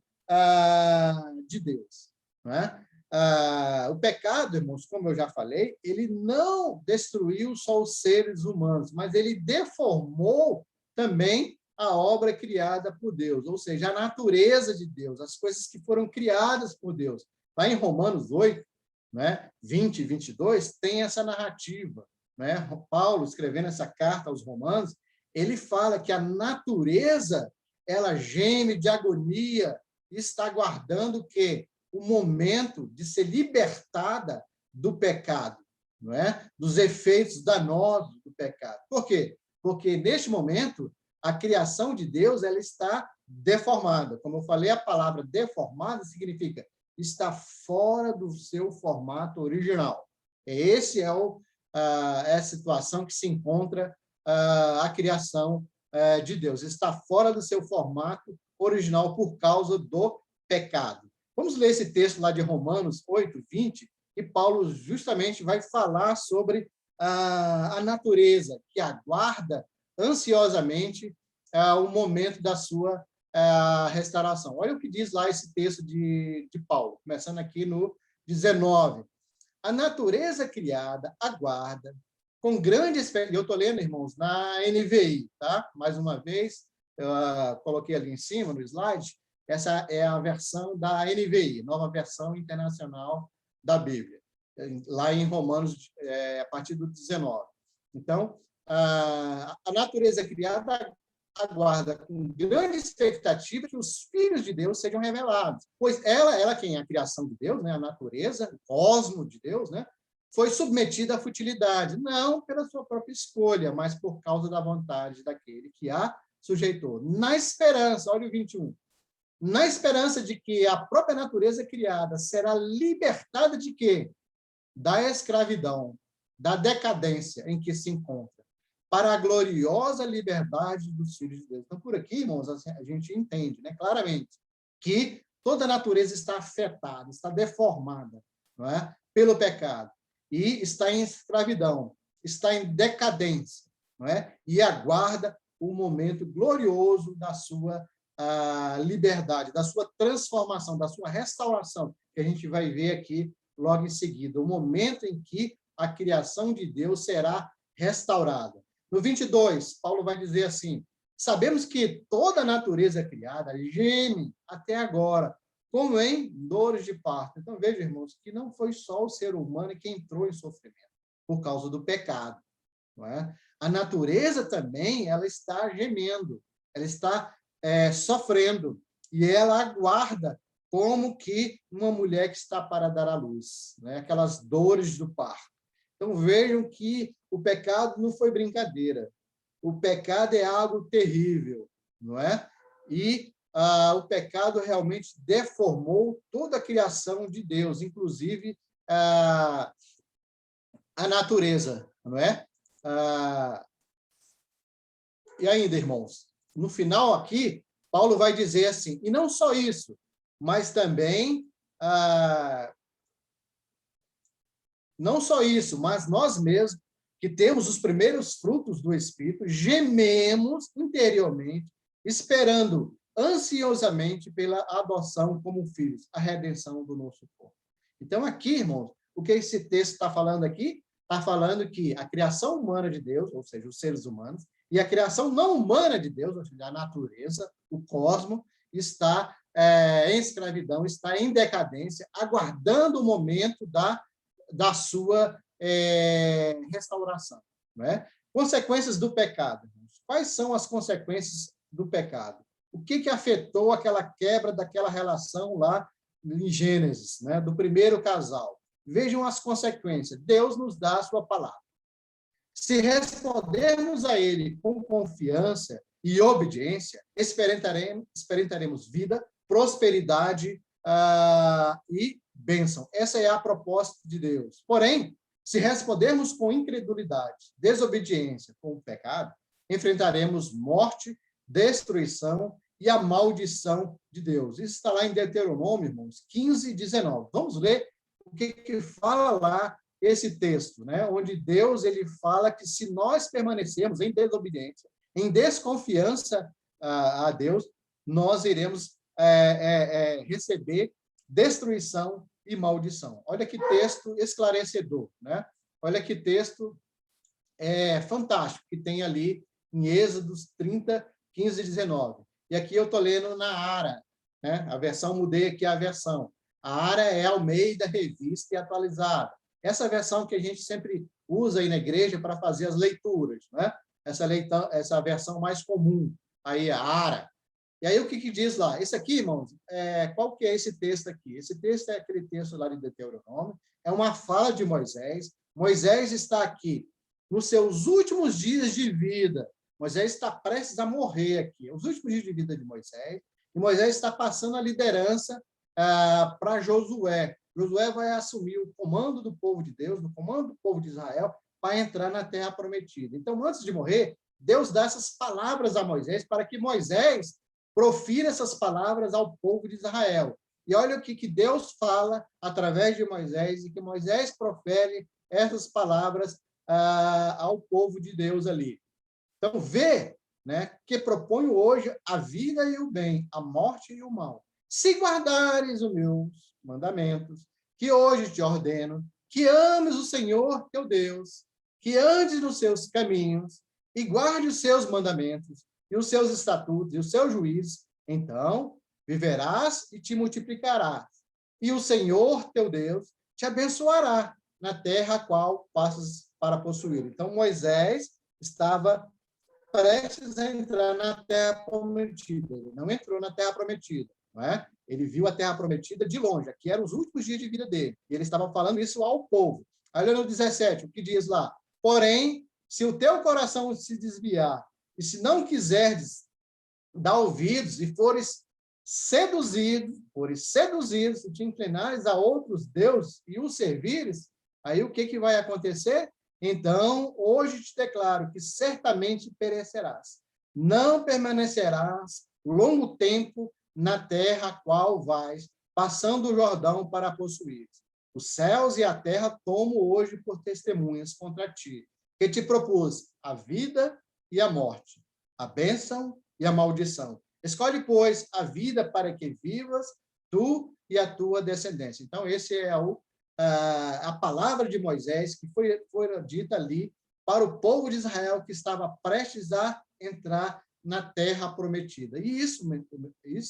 de Deus. Não é? O pecado, irmãos, como eu já falei, ele não destruiu só os seres humanos, mas ele deformou também a obra criada por Deus, ou seja, a natureza de Deus, as coisas que foram criadas por Deus. Lá em Romanos 8, né, 20 e 22, tem essa narrativa. Né? Paulo, escrevendo essa carta aos Romanos, ele fala que a natureza ela geme de agonia e está aguardando o quê? O momento de ser libertada do pecado, não é? Dos efeitos danosos do pecado. Por quê? Porque, neste momento, a criação de Deus ela está deformada. Como eu falei, a palavra deformada significa está fora do seu formato original. Esse é a situação que se encontra a criação de Deus. Está fora do seu formato original por causa do pecado. Vamos ler esse texto lá de Romanos 8, 20, e Paulo justamente vai falar sobre a natureza que aguarda ansiosamente o momento da sua restauração. Olha o que diz lá esse texto de Paulo, começando aqui no 19. A natureza criada aguarda com grande expectativa. Eu estou lendo, irmãos, na NVI, tá? Mais uma vez, eu coloquei ali em cima no slide, essa é a versão da NVI, Nova Versão Internacional da Bíblia, lá em Romanos, a partir do 19. Então, a natureza criada aguarda com grande expectativa que os filhos de Deus sejam revelados, pois ela quem é a criação de Deus, né, a natureza, o cosmo de Deus, né, foi submetida à futilidade, não pela sua própria escolha, mas por causa da vontade daquele que a sujeitou. Na esperança, olha o 21, na esperança de que a própria natureza criada será libertada de quê? Da escravidão, da decadência em que se encontra, para a gloriosa liberdade dos filhos de Deus. Então, por aqui, irmãos, a gente entende, né, claramente que toda a natureza está afetada, está deformada, não é? Pelo pecado, e está em escravidão, está em decadência, não é? E aguarda o momento glorioso da sua liberdade, da sua transformação, da sua restauração, que a gente vai ver aqui logo em seguida, o momento em que a criação de Deus será restaurada. No 22, Paulo vai dizer assim, sabemos que toda a natureza criada geme até agora, como em dores de parto. Então, veja, irmãos, que não foi só o ser humano que entrou em sofrimento. por causa do pecado, não é? A natureza também, ela está gemendo, ela está sofrendo, e ela aguarda como que uma mulher que está para dar à luz, né? Aquelas dores do parto. Então, vejam que o pecado não foi brincadeira. O pecado é algo terrível, não é? E o pecado realmente deformou toda a criação de Deus, inclusive a natureza, não é? E ainda, irmãos, no final aqui, Paulo vai dizer assim, e não só isso, mas também, não só isso, mas nós mesmos, que temos os primeiros frutos do Espírito, gememos interiormente, esperando ansiosamente pela adoção como filhos, a redenção do nosso corpo. Então, aqui, irmãos, o que esse texto está falando aqui? Está falando que a criação humana de Deus, ou seja, os seres humanos, e a criação não humana de Deus, ou seja, a natureza, o cosmos, está em escravidão, está em decadência, aguardando o momento da sua restauração. Não é? Consequências do pecado. Quais são as consequências do pecado? O que afetou aquela quebra daquela relação lá em Gênesis, né, do primeiro casal? Vejam as consequências. Deus nos dá a sua palavra. Se respondermos a ele com confiança e obediência, experimentaremos vida, prosperidade e bênção. Essa é a proposta de Deus. Porém, se respondermos com incredulidade, desobediência, com o pecado, enfrentaremos morte, destruição e a maldição de Deus. Isso está lá em Deuteronômio, irmãos, 15, 19. Vamos ler o que fala lá esse texto, né? Onde Deus ele fala que se nós permanecermos em desobediência, em desconfiança a Deus, nós iremos receber destruição e maldição. Olha que texto esclarecedor, né? Olha que texto fantástico que tem ali em Êxodos 30, 15 e 19. E aqui eu estou lendo na ARA, né? A versão, mudei aqui a versão. A ARA é Almeida Revista e Atualizada. Essa versão que a gente sempre usa aí na igreja para fazer as leituras, né? Essa versão mais comum, aí a ARA. E aí o que diz lá? Esse aqui, irmãos, qual que é esse texto aqui? Esse texto é aquele texto lá de Deuteronômio, é uma fala de Moisés. Moisés está aqui nos seus últimos dias de vida. Moisés está prestes a morrer aqui, os últimos dias de vida de Moisés, e Moisés está passando a liderança para Josué. Josué vai assumir o comando do povo de Deus, o comando do povo de Israel, para entrar na Terra Prometida. Então, antes de morrer, Deus dá essas palavras a Moisés para que Moisés profira essas palavras ao povo de Israel. E olha o que Deus fala através de Moisés, e que Moisés profere essas palavras ao povo de Deus ali. Então, vê, né, que proponho hoje a vida e o bem, a morte e o mal. Se guardares os meus mandamentos, que hoje te ordeno, que ames o Senhor teu Deus, que andes nos seus caminhos e guarde os seus mandamentos e os seus estatutos e os seus juízos, então viverás e te multiplicarás. E o Senhor teu Deus te abençoará na terra a qual passas para possuir. Então, Moisés estava prestes a entrar na Terra Prometida. Ele não entrou na Terra Prometida, não é? Ele viu a Terra Prometida de longe. Aqui eram os últimos dias de vida dele. E ele estava falando isso ao povo. Aí, olha no 17, o que diz lá? Porém, se o teu coração se desviar, e se não quiseres dar ouvidos, e fores seduzidos, se te inclinares a outros deuses e os servires, aí o que vai acontecer? Então, hoje te declaro que certamente perecerás. Não permanecerás longo tempo na terra a qual vais, passando o Jordão para possuir. Os céus e a terra tomo hoje por testemunhas contra ti, que te propus a vida e a morte, a bênção e a maldição. Escolhe, pois, a vida para que vivas, tu e a tua descendência. Então, esse é a palavra de Moisés que foi dita ali para o povo de Israel que estava prestes a entrar na terra prometida. E isso,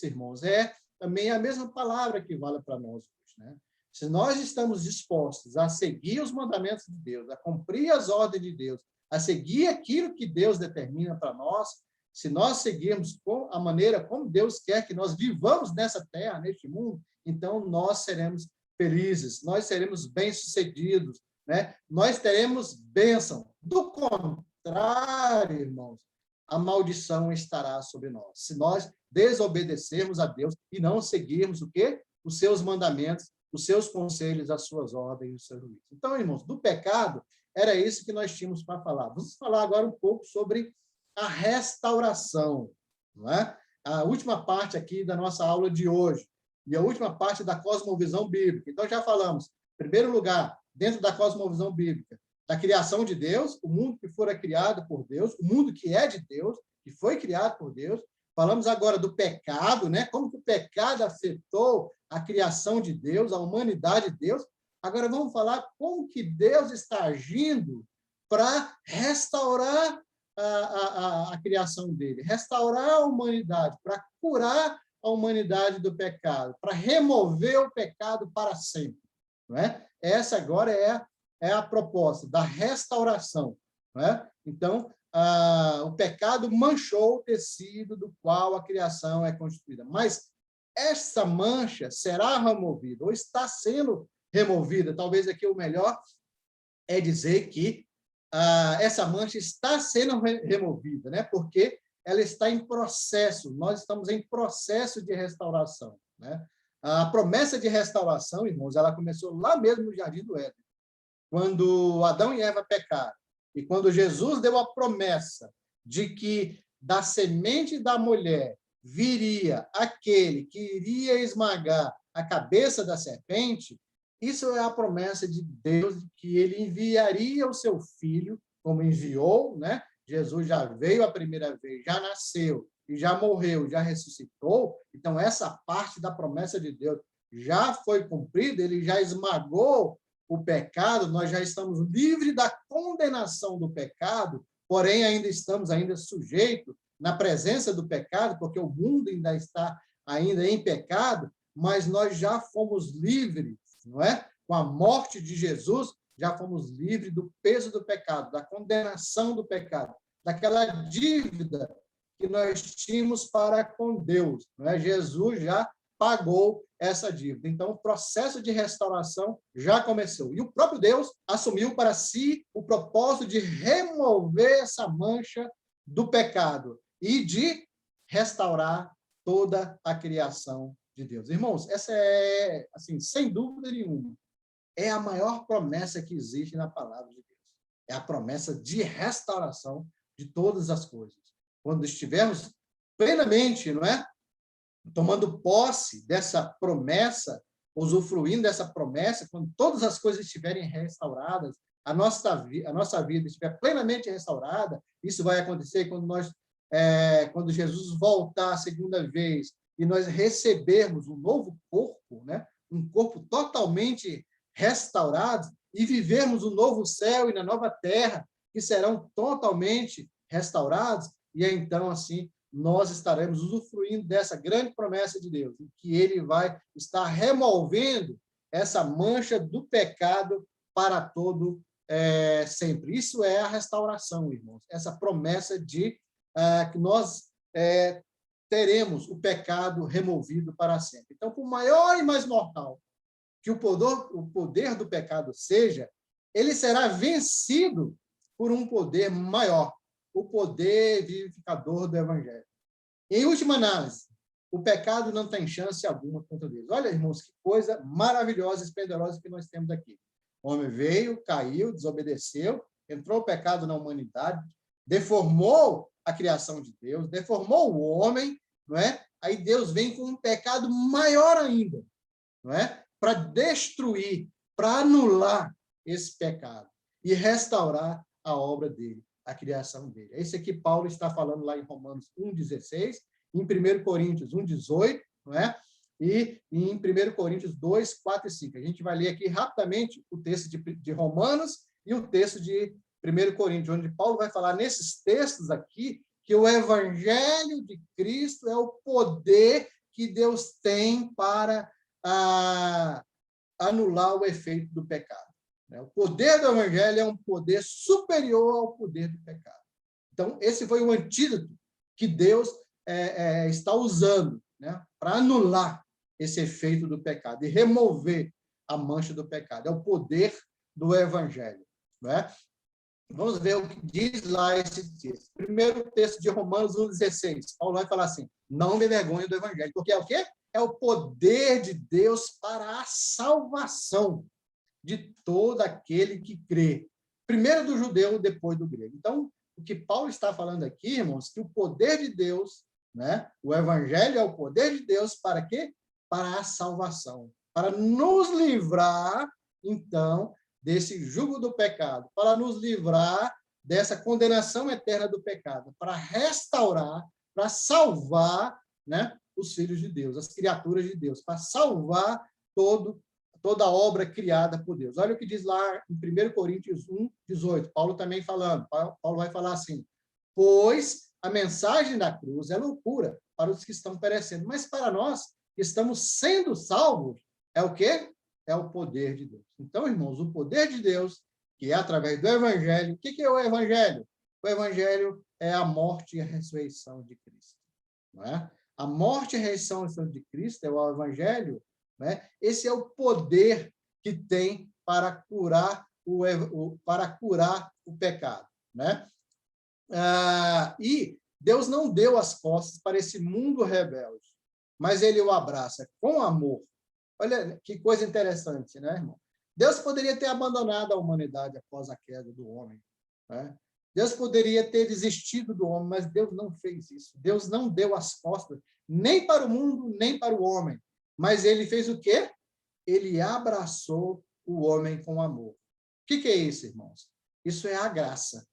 irmãos, é também a mesma palavra que vale para nós hoje, né? se nós estamos dispostos a seguir os mandamentos de Deus, a cumprir as ordens de Deus, a seguir aquilo que Deus determina para nós, se nós seguirmos a maneira como Deus quer que nós vivamos nessa terra, neste mundo, então nós seremos felizes, nós seremos bem-sucedidos, né? Nós teremos bênção. Do contrário, irmãos, a maldição estará sobre nós. Se nós desobedecermos a Deus e não seguirmos o quê? Os seus mandamentos, os seus conselhos, as suas ordens, os seus juízos. Então, irmãos, do pecado, era isso que nós tínhamos para falar. Vamos falar agora um pouco sobre a restauração, não é? A última parte aqui da nossa aula de hoje, e a última parte da cosmovisão bíblica. Então, já falamos, em primeiro lugar, dentro da cosmovisão bíblica, da criação de Deus, o mundo que fora criado por Deus, o mundo que é de Deus, que foi criado por Deus. Falamos agora do pecado, né? Como que o pecado afetou a criação de Deus, a humanidade de Deus. Agora vamos falar como que Deus está agindo para restaurar a criação dele, restaurar a humanidade, para curar a humanidade do pecado, para remover o pecado para sempre. Não é? Essa agora é a proposta da restauração. Não é? Então, o pecado manchou o tecido do qual a criação é constituída. Mas essa mancha será removida, ou está sendo removida. Talvez aqui o melhor é dizer que essa mancha está sendo removida, né? Porque ela está em processo, nós estamos em processo de restauração, né? A promessa de restauração, irmãos, ela começou lá mesmo no Jardim do Éden, quando Adão e Eva pecaram, e quando Jesus deu a promessa de que da semente da mulher viria aquele que iria esmagar a cabeça da serpente. Isso é a promessa de Deus, de que ele enviaria o seu filho, como enviou, né? Jesus já veio a primeira vez, já nasceu, e já morreu, já ressuscitou. Então, essa parte da promessa de Deus já foi cumprida, ele já esmagou o pecado, nós já estamos livres da condenação do pecado, porém, ainda estamos sujeitos na presença do pecado, porque o mundo ainda está em pecado, mas nós já fomos livres, não é? Com a morte de Jesus, já fomos livres do peso do pecado, da condenação do pecado, daquela dívida que nós tínhamos para com Deus, não é? Jesus já pagou essa dívida. Então, o processo de restauração já começou. E o próprio Deus assumiu para si o propósito de remover essa mancha do pecado e de restaurar toda a criação de Deus. Irmãos, essa é, assim, sem dúvida nenhuma, é a maior promessa que existe na palavra de Deus. É a promessa de restauração de todas as coisas. Quando estivermos plenamente, não é? Tomando posse dessa promessa, usufruindo dessa promessa, quando todas as coisas estiverem restauradas, a nossa vida estiver plenamente restaurada, isso vai acontecer quando Jesus voltar a segunda vez e nós recebermos um novo corpo, né? Um corpo totalmente restaurado, e vivermos um novo céu e na nova terra, que serão totalmente restaurados, e então, assim, nós estaremos usufruindo dessa grande promessa de Deus, que ele vai estar removendo essa mancha do pecado para todo sempre. Isso é a restauração, irmãos. Essa promessa de que nós teremos o pecado removido para sempre. Então, por maior e mais mortal que o poder do pecado seja, ele será vencido por um poder maior, o poder vivificador do Evangelho. Em última análise, o pecado não tem chance alguma contra Deus. Olha, irmãos, que coisa maravilhosa, esplendorosa que nós temos aqui. O homem veio, caiu, desobedeceu, entrou o pecado na humanidade, deformou a criação de Deus, deformou o homem, não é? Aí Deus vem com um pecado maior ainda, não é? Para destruir, para anular esse pecado e restaurar a obra dele, a criação dele. É isso que Paulo está falando lá em Romanos 1,16, em 1 Coríntios 1,18, não é? E em 1 Coríntios 2, 4 e 5. A gente vai ler aqui rapidamente o texto de Romanos e o texto de 1 Coríntios, onde Paulo vai falar nesses textos aqui que o Evangelho de Cristo é o poder que Deus tem para anular o efeito do pecado. O poder do evangelho é um poder superior ao poder do pecado. Então, esse foi o antídoto que Deus está usando, né, para anular esse efeito do pecado e remover a mancha do pecado. É o poder do evangelho. Né? Vamos ver o que diz lá esse texto. Primeiro texto de Romanos 1,16. Paulo vai falar assim, não me envergonhe do evangelho, porque é o quê? É o poder de Deus para a salvação de todo aquele que crê. Primeiro do judeu, depois do grego. Então, o que Paulo está falando aqui, irmãos, que o poder de Deus, né? O evangelho é o poder de Deus para quê? Para a salvação. Para nos livrar, então, desse jugo do pecado. Para nos livrar dessa condenação eterna do pecado. Para restaurar, para salvar, né? Os filhos de Deus, as criaturas de Deus. Para salvar toda a obra criada por Deus. Olha o que diz lá em 1 Coríntios 1:18. Paulo também falando. Paulo vai falar assim, pois a mensagem da cruz é loucura para os que estão perecendo, mas para nós que estamos sendo salvos, é o quê? É o poder de Deus. Então, irmãos, o poder de Deus, que é através do evangelho. O que é o evangelho? O evangelho é a morte e a ressurreição de Cristo. Não é? A morte e a ressurreição de Cristo é o evangelho. Né? Esse é o poder que tem para curar o pecado. Né? E Deus não deu as costas para esse mundo rebelde, mas ele o abraça com amor. Olha que coisa interessante, né, irmão? Deus poderia ter abandonado a humanidade após a queda do homem. Né? Deus poderia ter desistido do homem, mas Deus não fez isso. Deus não deu as costas nem para o mundo, nem para o homem. Mas ele fez o quê? Ele abraçou o homem com amor. O que é isso, irmãos? Isso é a graça.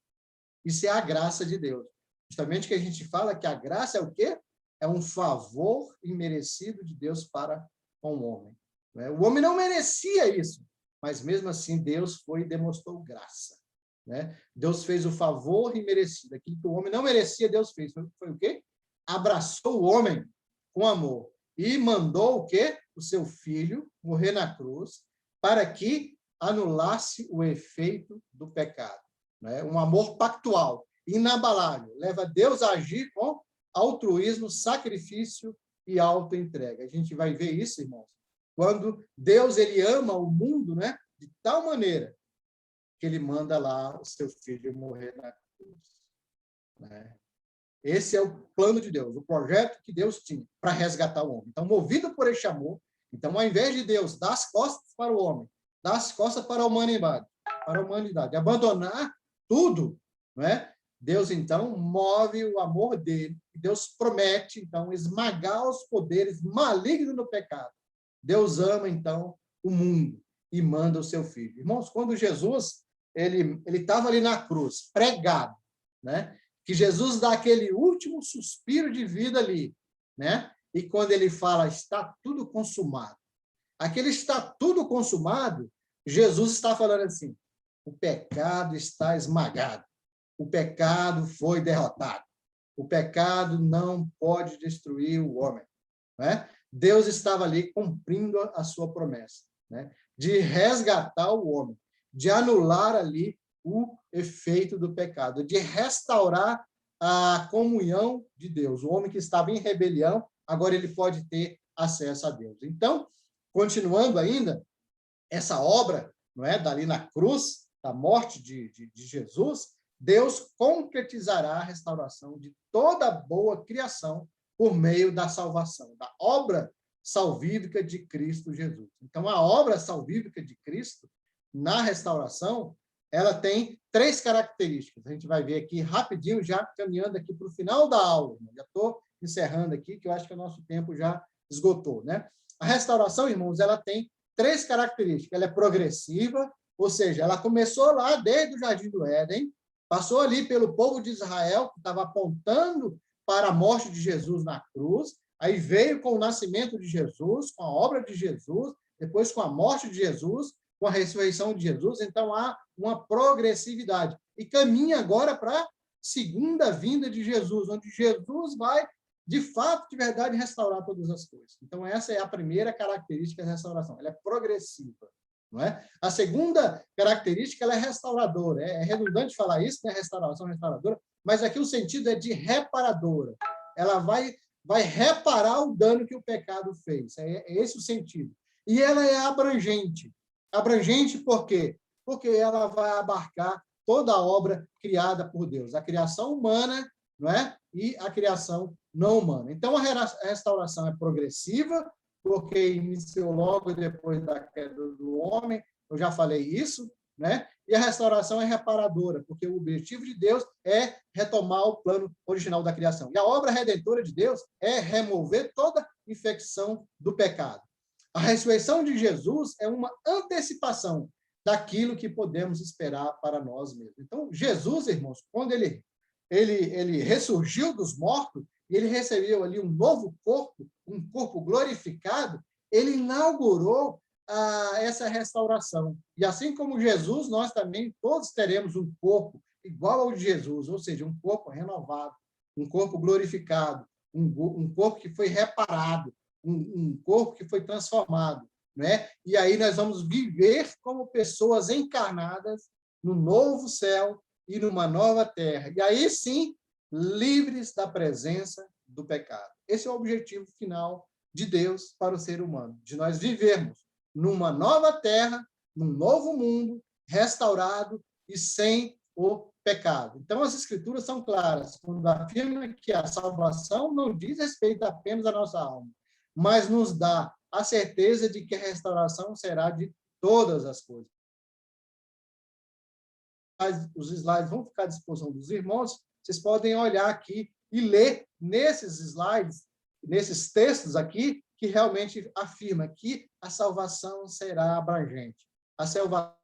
Isso é a graça de Deus. Justamente que a gente fala que a graça é o quê? É um favor imerecido de Deus para com o homem. O homem não merecia isso, mas mesmo assim Deus foi e demonstrou graça. Deus fez o favor imerecido. Aquilo que o homem não merecia, Deus fez. Foi o quê? Abraçou o homem com amor. E mandou o quê? O seu filho morrer na cruz para que anulasse o efeito do pecado. Um amor pactual, inabalável, leva Deus a agir com altruísmo, sacrifício e autoentrega. A gente vai ver isso, irmãos, quando Deus ele ama o mundo, né, de tal maneira que ele manda lá o seu filho morrer na cruz. Esse é o plano de Deus, o projeto que Deus tinha para resgatar o homem. Então, movido por este amor, então, ao invés de Deus dar as costas para o homem, dar as costas para a humanidade, abandonar tudo, Deus, então, move o amor dele. Deus promete, então, esmagar os poderes malignos do pecado. Deus ama, então, o mundo e manda o seu filho. Irmãos, quando Jesus ele estava ali na cruz, pregado, que Jesus dá aquele último suspiro de vida ali, e quando ele fala, está tudo consumado. Aquele está tudo consumado, Jesus está falando assim, o pecado está esmagado, o pecado foi derrotado, o pecado não pode destruir o homem. Deus estava ali cumprindo a sua promessa, de resgatar o homem, de anular ali o efeito do pecado, de restaurar a comunhão de Deus. O homem que estava em rebelião, agora ele pode ter acesso a Deus. Então, continuando ainda, essa obra, dali na cruz, da morte de Jesus, Deus concretizará a restauração de toda boa criação por meio da salvação, da obra salvífica de Cristo Jesus. Então, a obra salvífica de Cristo, na restauração, ela tem 3 características. A gente vai ver aqui rapidinho, já caminhando aqui para o final da aula. Já estou encerrando aqui, que eu acho que o nosso tempo já esgotou. A restauração, irmãos, ela tem 3 características. Ela é progressiva, ou seja, ela começou lá desde o Jardim do Éden, passou ali pelo povo de Israel, que estava apontando para a morte de Jesus na cruz, aí veio com o nascimento de Jesus, com a obra de Jesus, depois com a morte de Jesus, com a ressurreição de Jesus. Então, há uma progressividade. E caminha agora para a segunda vinda de Jesus, onde Jesus vai de fato, de verdade, restaurar todas as coisas. Então, essa é a primeira característica da restauração. Ela é progressiva. Não é? A segunda característica ela é restauradora. É redundante falar isso, né? Restauração restauradora, mas aqui o sentido é de reparadora. Ela vai reparar o dano que o pecado fez. É esse o sentido. E ela é abrangente. Abrangente por quê? Porque ela vai abarcar toda a obra criada por Deus, a criação humana, não é? E a criação não humana. Então, a restauração é progressiva, porque iniciou logo depois da queda do homem, eu já falei isso, né? E a restauração é reparadora, porque o objetivo de Deus é retomar o plano original da criação. E a obra redentora de Deus é remover toda infecção do pecado. A ressurreição de Jesus é uma antecipação daquilo que podemos esperar para nós mesmos. Então, Jesus, irmãos, quando ele ressurgiu dos mortos, e ele recebeu ali um novo corpo, um corpo glorificado, ele inaugurou essa restauração. E assim como Jesus, nós também todos teremos um corpo igual ao de Jesus, ou seja, um corpo renovado, um corpo glorificado, um corpo que foi reparado, um corpo que foi transformado, né? E aí nós vamos viver como pessoas encarnadas no novo céu e numa nova terra. E aí sim, livres da presença do pecado. Esse é o objetivo final de Deus para o ser humano, de nós vivermos numa nova terra, num novo mundo, restaurado e sem o pecado. Então, as Escrituras são claras, quando afirmam que a salvação não diz respeito apenas à nossa alma, mas nos dá a certeza de que a restauração será de todas as coisas. Os slides vão ficar à disposição dos irmãos, vocês podem olhar aqui e ler nesses slides, nesses textos aqui, que realmente afirma que a salvação será abrangente. A salvação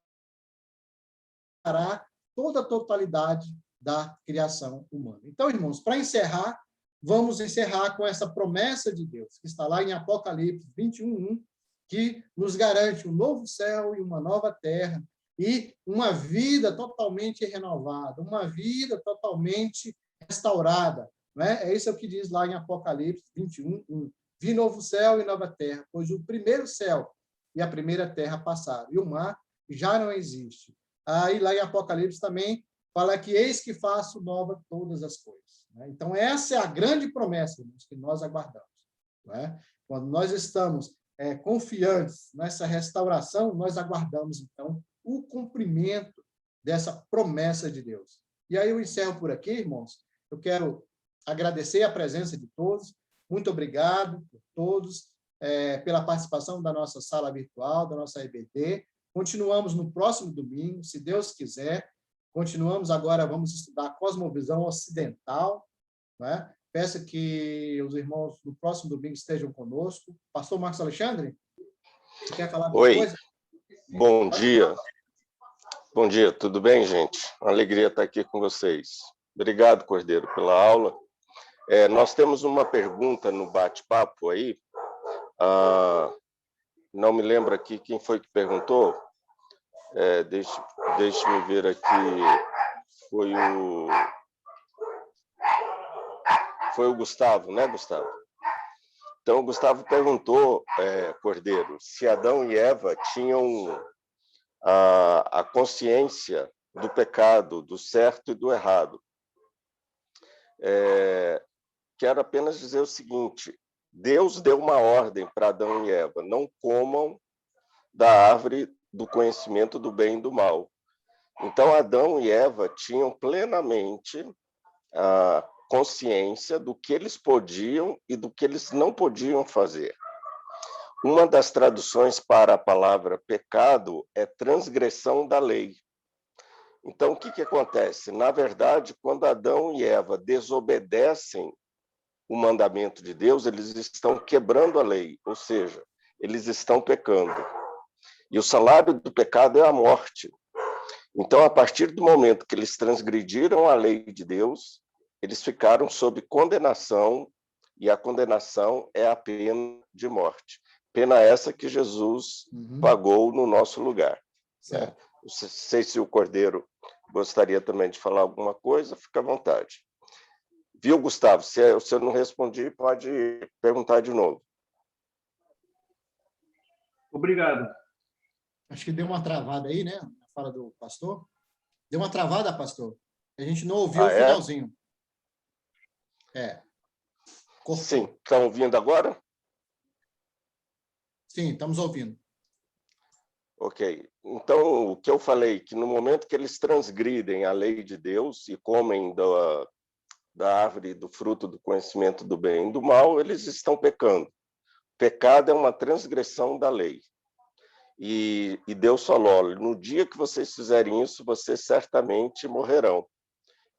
será toda a totalidade da criação humana. Então, irmãos, para encerrar, vamos encerrar com essa promessa de Deus, que está lá em Apocalipse 21:1, que nos garante um novo céu e uma nova terra, e uma vida totalmente renovada, uma vida totalmente restaurada. Né? É isso que diz lá em Apocalipse 21:1. Vi novo céu e nova terra, pois o primeiro céu e a primeira terra passaram, e o mar já não existe. Aí lá em Apocalipse também fala que eis que faço nova todas as coisas. Né? Então, essa é a grande promessa, irmãos, que nós aguardamos. Né? Quando nós estamos confiantes nessa restauração, nós aguardamos, então, o cumprimento dessa promessa de Deus. E aí eu encerro por aqui, irmãos. Eu quero agradecer a presença de todos. Muito obrigado por todos, pela participação da nossa sala virtual, da nossa EBD. Continuamos no próximo domingo, se Deus quiser. Continuamos agora, vamos estudar a cosmovisão ocidental. Né? Peço que os irmãos no próximo domingo estejam conosco. Pastor Marcos Alexandre, você quer falar alguma coisa? Bom dia. Bom dia, tudo bem, gente? Uma alegria estar aqui com vocês. Obrigado, Cordeiro, pela aula. Nós temos uma pergunta no bate-papo aí. Não me lembro aqui quem foi que perguntou. Deixe-me ver aqui. Foi o Gustavo, né, Gustavo? Então, o Gustavo perguntou, Cordeiro, se Adão e Eva tinham a consciência do pecado, do certo e do errado. Quero apenas dizer o seguinte: Deus deu uma ordem para Adão e Eva: não comam da árvore do conhecimento do bem e do mal. Então, Adão e Eva tinham plenamente a consciência do que eles podiam e do que eles não podiam fazer. Uma das traduções para a palavra pecado é transgressão da lei. Então, o que acontece? Na verdade, quando Adão e Eva desobedecem o mandamento de Deus, eles estão quebrando a lei, ou seja, eles estão pecando. E o salário do pecado é a morte. Então, a partir do momento que eles transgrediram a lei de Deus, eles ficaram sob condenação, e a condenação é a pena de morte. Pena essa que Jesus pagou no nosso lugar. Né? Não sei se o Cordeiro gostaria também de falar alguma coisa, fica à vontade. Viu, Gustavo? Se eu não respondi, pode perguntar de novo. Obrigado. Acho que deu uma travada aí, né? Na fala do pastor. Deu uma travada, pastor. A gente não ouviu o finalzinho. Cortou. Sim, estão ouvindo agora? Sim, estamos ouvindo. Ok. Então, o que eu falei, que no momento que eles transgridem a lei de Deus e comem da árvore do fruto do conhecimento do bem e do mal, eles estão pecando. Pecado é uma transgressão da lei. E Deus falou, olha, no dia que vocês fizerem isso, vocês certamente morrerão.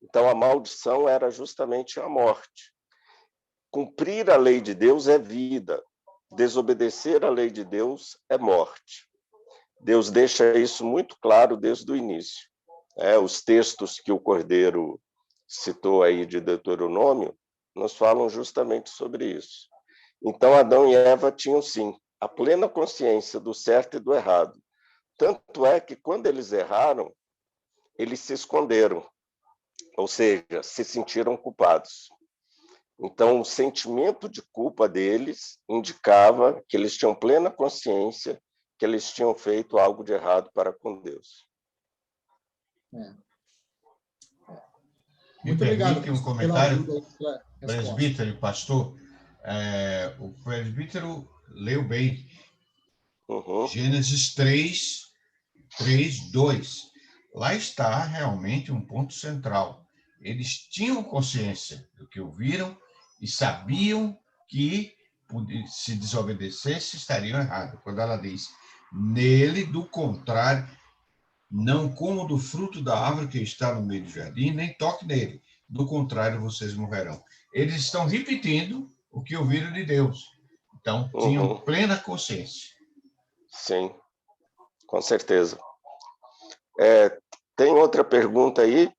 Então, a maldição era justamente a morte. Cumprir a lei de Deus é vida. Desobedecer a lei de Deus é morte. Deus deixa isso muito claro desde o início. Os textos que o Cordeiro citou aí de Deuteronômio nos falam justamente sobre isso. Então, Adão e Eva tinham, sim, a plena consciência do certo e do errado. Tanto é que, quando eles erraram, eles se esconderam, ou seja, se sentiram culpados. Então, o sentimento de culpa deles indicava que eles tinham plena consciência que eles tinham feito algo de errado para com Deus. Muito obrigado um comentário, pela presbítero e pastor. O presbítero leu bem. Uhum. Gênesis 3, 2. Lá está realmente um ponto central. Eles tinham consciência do que ouviram e sabiam que, se desobedecesse, estariam errados. Quando ela diz, nele, do contrário, não comam do fruto da árvore que está no meio do jardim, nem toque nele. Do contrário, vocês morrerão. Eles estão repetindo o que ouviram de Deus. Então, tinham plena consciência. Sim, com certeza. Tem outra pergunta aí?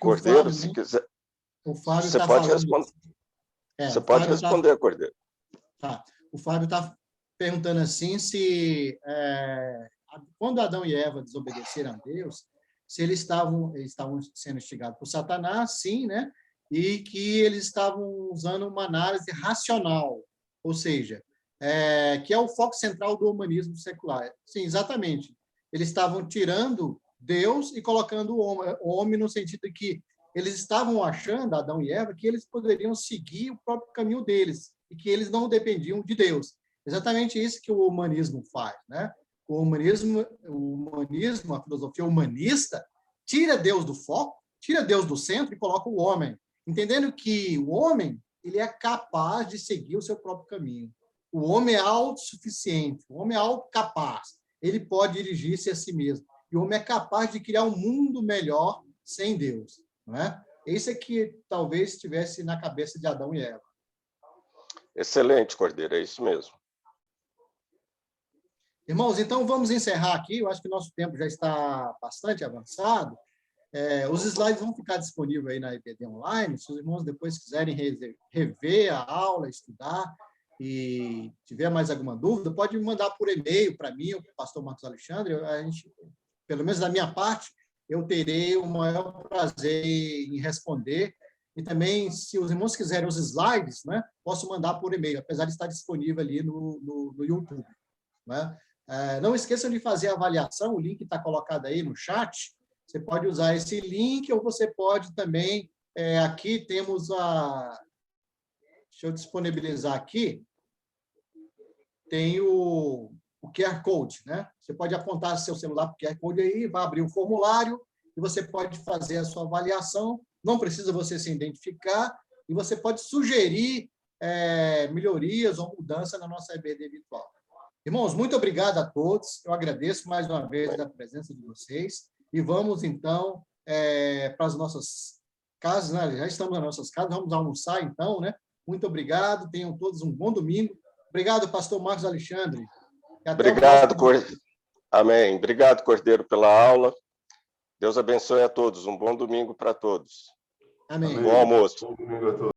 Cordeiro, se quiser. O Fábio você pode responder. Você pode responder, Cordeiro. Tá. O Fábio está perguntando assim se quando Adão e Eva desobedeceram a Deus, se eles estavam sendo instigados por Satanás, sim, né? E que eles estavam usando uma análise racional, ou seja, que é o foco central do humanismo secular. Sim, exatamente. Eles estavam tirando Deus e colocando o homem no sentido de que eles estavam achando, Adão e Eva, que eles poderiam seguir o próprio caminho deles e que eles não dependiam de Deus. Exatamente isso que o humanismo faz, né? O humanismo, a filosofia humanista, tira Deus do foco, tira Deus do centro e coloca o homem, entendendo que o homem ele é capaz de seguir o seu próprio caminho. O homem é autossuficiente, o homem é autocapaz, ele pode dirigir-se a si mesmo. E o homem é capaz de criar um mundo melhor sem Deus, não é? Esse é que talvez estivesse na cabeça de Adão e Eva. Excelente, Cordeiro, é isso mesmo. Irmãos, então vamos encerrar aqui. Eu acho que o nosso tempo já está bastante avançado. Os slides vão ficar disponíveis aí na EBD Online. Se os irmãos depois quiserem rever a aula, estudar e tiver mais alguma dúvida, pode me mandar por e-mail para mim, ou para o pastor Marcos Alexandre. Pelo menos da minha parte, eu terei o maior prazer em responder. E também, se os irmãos quiserem os slides, né, posso mandar por e-mail, apesar de estar disponível ali no YouTube. Né? Não esqueçam de fazer a avaliação, o link está colocado aí no chat. Você pode usar esse link ou você pode também... aqui temos a... Deixa eu disponibilizar aqui. Tem o QR Code, né? Você pode apontar seu celular para o QR Code aí, vai abrir um formulário e você pode fazer a sua avaliação. Não precisa você se identificar e você pode sugerir melhorias ou mudança na nossa EBD virtual. Irmãos, muito obrigado a todos. Eu agradeço mais uma vez a presença de vocês. E vamos, então, para as nossas casas, né? Já estamos nas nossas casas, vamos almoçar, então, né? Muito obrigado, tenham todos um bom domingo. Obrigado, pastor Marcos Alexandre. Obrigado, Cordeiro. Amém. Obrigado, Cordeiro, pela aula. Deus abençoe a todos. Um bom domingo para todos. Amém. Bom almoço. Bom domingo a todos.